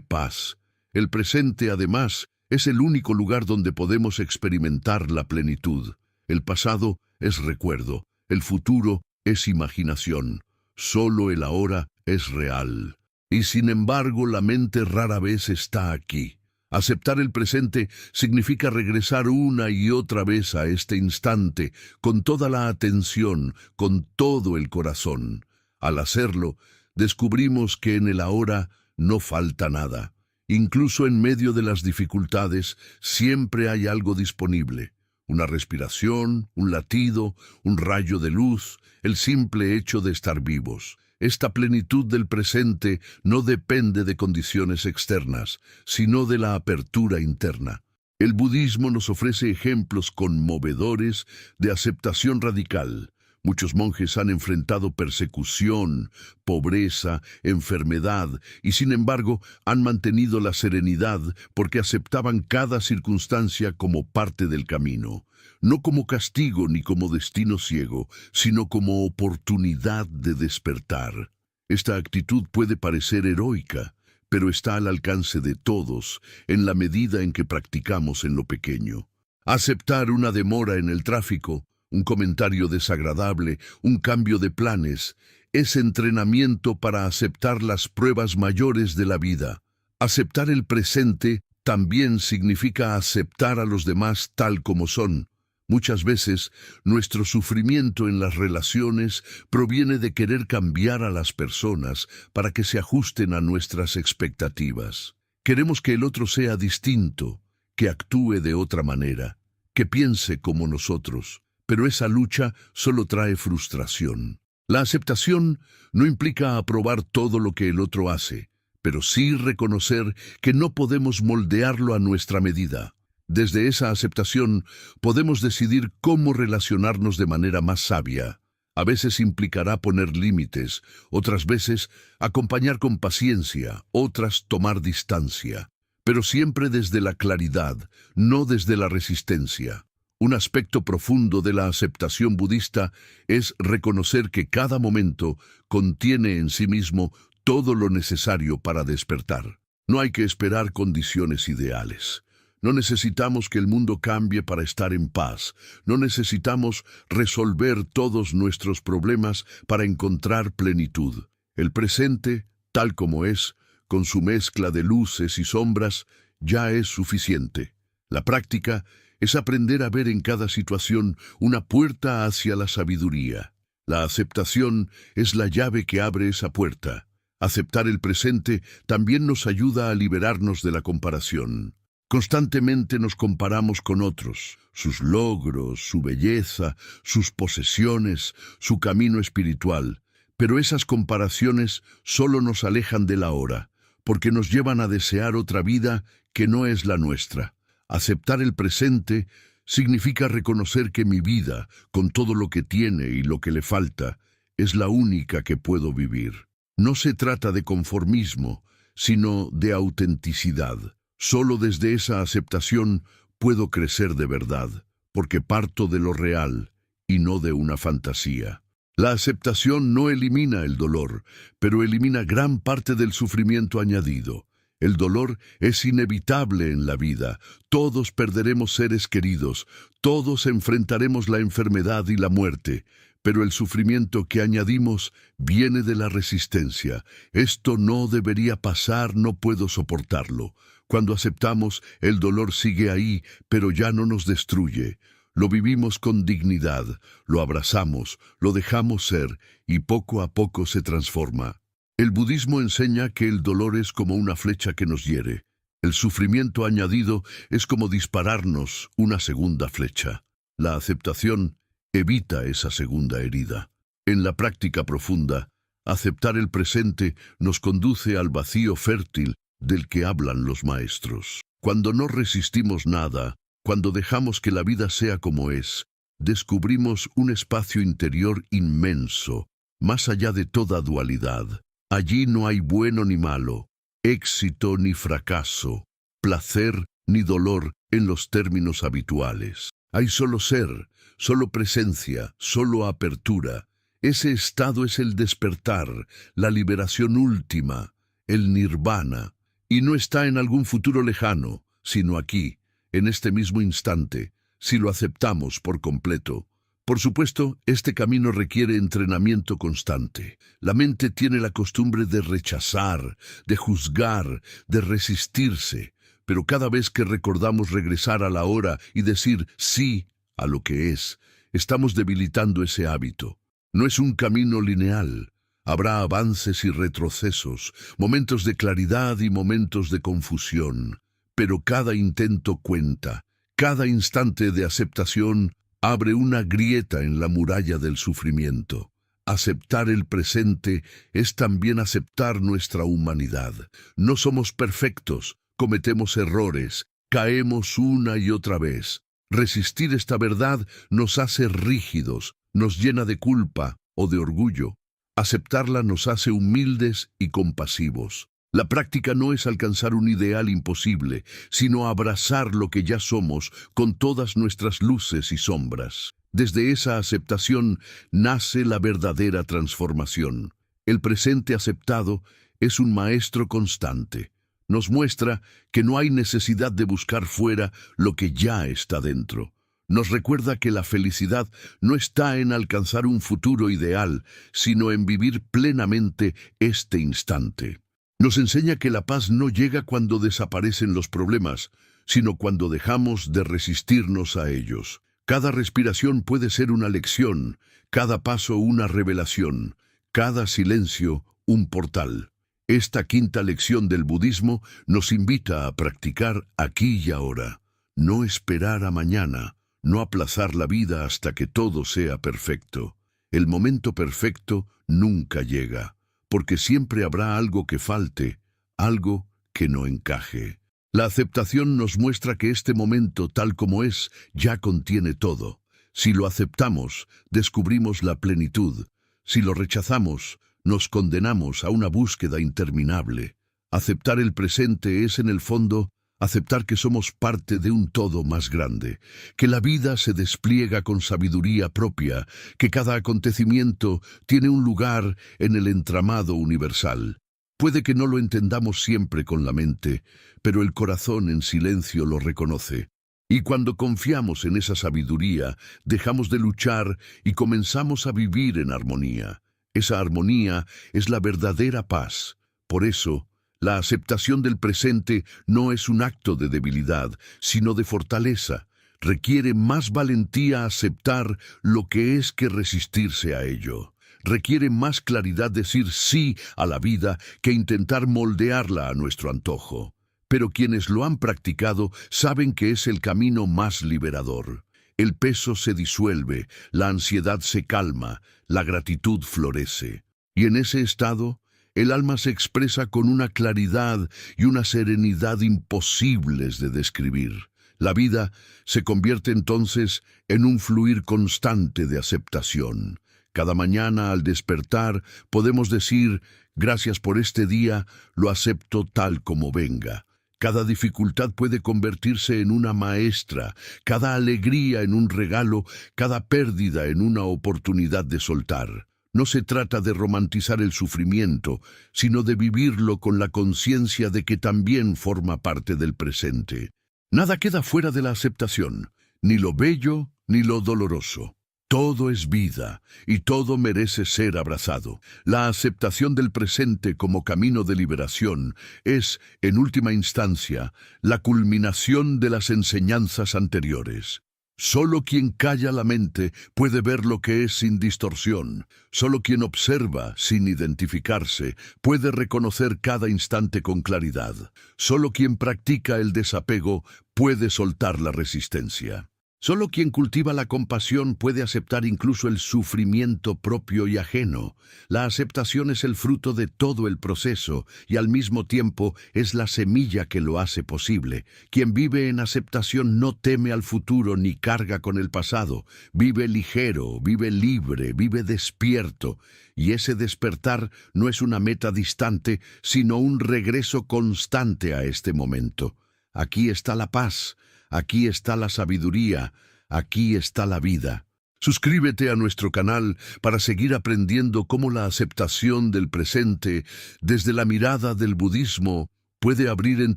paz. El presente, además, es el único lugar donde podemos experimentar la plenitud. El pasado es recuerdo, el futuro es imaginación, solo el ahora es real. Y sin embargo, la mente rara vez está aquí. Aceptar el presente significa regresar una y otra vez a este instante, con toda la atención, con todo el corazón. Al hacerlo, descubrimos que en el ahora no falta nada. Incluso en medio de las dificultades, siempre hay algo disponible. Una respiración, un latido, un rayo de luz, el simple hecho de estar vivos. Esta plenitud del presente no depende de condiciones externas, sino de la apertura interna. El budismo nos ofrece ejemplos conmovedores de aceptación radical. Muchos monjes han enfrentado persecución, pobreza, enfermedad y sin embargo han mantenido la serenidad porque aceptaban cada circunstancia como parte del camino, no como castigo ni como destino ciego, sino como oportunidad de despertar. Esta actitud puede parecer heroica, pero está al alcance de todos en la medida en que practicamos en lo pequeño. Aceptar una demora en el tráfico, un comentario desagradable, un cambio de planes, es entrenamiento para aceptar las pruebas mayores de la vida. Aceptar el presente también significa aceptar a los demás tal como son. Muchas veces, nuestro sufrimiento en las relaciones proviene de querer cambiar a las personas para que se ajusten a nuestras expectativas. Queremos que el otro sea distinto, que actúe de otra manera, que piense como nosotros. Pero esa lucha solo trae frustración. La aceptación no implica aprobar todo lo que el otro hace, pero sí reconocer que no podemos moldearlo a nuestra medida. Desde esa aceptación podemos decidir cómo relacionarnos de manera más sabia. A veces implicará poner límites, otras veces acompañar con paciencia, otras tomar distancia, pero siempre desde la claridad, no desde la resistencia. Un aspecto profundo de la aceptación budista es reconocer que cada momento contiene en sí mismo todo lo necesario para despertar. No hay que esperar condiciones ideales. No necesitamos que el mundo cambie para estar en paz. No necesitamos resolver todos nuestros problemas para encontrar plenitud. El presente, tal como es, con su mezcla de luces y sombras, ya es suficiente. La práctica es aprender a ver en cada situación una puerta hacia la sabiduría. La aceptación es la llave que abre esa puerta. Aceptar el presente también nos ayuda a liberarnos de la comparación. Constantemente nos comparamos con otros, sus logros, su belleza, sus posesiones, su camino espiritual. Pero esas comparaciones solo nos alejan del ahora, porque nos llevan a desear otra vida que no es la nuestra. Aceptar el presente significa reconocer que mi vida, con todo lo que tiene y lo que le falta, es la única que puedo vivir. No se trata de conformismo, sino de autenticidad. Solo desde esa aceptación puedo crecer de verdad, porque parto de lo real y no de una fantasía. La aceptación no elimina el dolor, pero elimina gran parte del sufrimiento añadido. El dolor es inevitable en la vida. Todos perderemos seres queridos, todos enfrentaremos la enfermedad y la muerte, Pero el sufrimiento que añadimos viene de la resistencia. Esto no debería pasar, no puedo soportarlo. Cuando aceptamos, el dolor sigue ahí, pero ya no nos destruye. Lo vivimos con dignidad, lo abrazamos, lo dejamos ser, y poco a poco se transforma. El budismo enseña que el dolor es como una flecha que nos hiere. El sufrimiento añadido es como dispararnos una segunda flecha. La aceptación evita esa segunda herida. En la práctica profunda, aceptar el presente nos conduce al vacío fértil del que hablan los maestros. Cuando no resistimos nada, cuando dejamos que la vida sea como es, descubrimos un espacio interior inmenso, más allá de toda dualidad. Allí no hay bueno ni malo, éxito ni fracaso, placer ni dolor en los términos habituales. Hay solo ser, solo presencia, solo apertura. Ese estado es el despertar, la liberación última, el nirvana, y no está en algún futuro lejano, sino aquí, en este mismo instante, si lo aceptamos por completo. Por supuesto, este camino requiere entrenamiento constante. La mente tiene la costumbre de rechazar, de juzgar, de resistirse, pero cada vez que recordamos regresar a la hora y decir sí a lo que es, estamos debilitando ese hábito. No es un camino lineal. Habrá avances y retrocesos, momentos de claridad y momentos de confusión. Pero cada intento cuenta, cada instante de aceptación abre una grieta en la muralla del sufrimiento. Aceptar el presente es también aceptar nuestra humanidad. No somos perfectos, cometemos errores, caemos una y otra vez. Resistir esta verdad nos hace rígidos, nos llena de culpa o de orgullo. Aceptarla nos hace humildes y compasivos. La práctica no es alcanzar un ideal imposible, sino abrazar lo que ya somos con todas nuestras luces y sombras. Desde esa aceptación nace la verdadera transformación. El presente aceptado es un maestro constante. Nos muestra que no hay necesidad de buscar fuera lo que ya está dentro. Nos recuerda que la felicidad no está en alcanzar un futuro ideal, sino en vivir plenamente este instante. Nos enseña que la paz no llega cuando desaparecen los problemas, sino cuando dejamos de resistirnos a ellos. Cada respiración puede ser una lección, cada paso una revelación, cada silencio un portal. Esta quinta lección del budismo nos invita a practicar aquí y ahora. No esperar a mañana, no aplazar la vida hasta que todo sea perfecto. El momento perfecto nunca llega, porque siempre habrá algo que falte, algo que no encaje. La aceptación nos muestra que este momento, tal como es, ya contiene todo. Si lo aceptamos, descubrimos la plenitud. Si lo rechazamos, nos condenamos a una búsqueda interminable. Aceptar el presente es, en el fondo, aceptar que somos parte de un todo más grande, que la vida se despliega con sabiduría propia, que cada acontecimiento tiene un lugar en el entramado universal. Puede que no lo entendamos siempre con la mente, pero el corazón en silencio lo reconoce. Y cuando confiamos en esa sabiduría, dejamos de luchar y comenzamos a vivir en armonía. Esa armonía es la verdadera paz. Por eso, la aceptación del presente no es un acto de debilidad, sino de fortaleza. Requiere más valentía aceptar lo que es que resistirse a ello. Requiere más claridad decir sí a la vida que intentar moldearla a nuestro antojo. Pero quienes lo han practicado saben que es el camino más liberador. El peso se disuelve, la ansiedad se calma, la gratitud florece. Y en ese estado, el alma se expresa con una claridad y una serenidad imposibles de describir. La vida se convierte entonces en un fluir constante de aceptación. Cada mañana al despertar podemos decir, gracias por este día, lo acepto tal como venga. Cada dificultad puede convertirse en una maestra, cada alegría en un regalo, cada pérdida en una oportunidad de soltar. No se trata de romantizar el sufrimiento, sino de vivirlo con la conciencia de que también forma parte del presente. Nada queda fuera de la aceptación, ni lo bello ni lo doloroso. Todo es vida y todo merece ser abrazado. La aceptación del presente como camino de liberación es, en última instancia, la culminación de las enseñanzas anteriores. Solo quien calla la mente puede ver lo que es sin distorsión. Solo quien observa sin identificarse puede reconocer cada instante con claridad. Solo quien practica el desapego puede soltar la resistencia. Solo quien cultiva la compasión puede aceptar incluso el sufrimiento propio y ajeno. La aceptación es el fruto de todo el proceso y al mismo tiempo es la semilla que lo hace posible. Quien vive en aceptación no teme al futuro ni carga con el pasado. Vive ligero, vive libre, vive despierto. Y ese despertar no es una meta distante, sino un regreso constante a este momento. Aquí está la paz. Aquí está la sabiduría, aquí está la vida. Suscríbete a nuestro canal para seguir aprendiendo cómo la aceptación del presente, desde la mirada del budismo, puede abrir en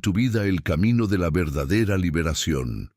tu vida el camino de la verdadera liberación.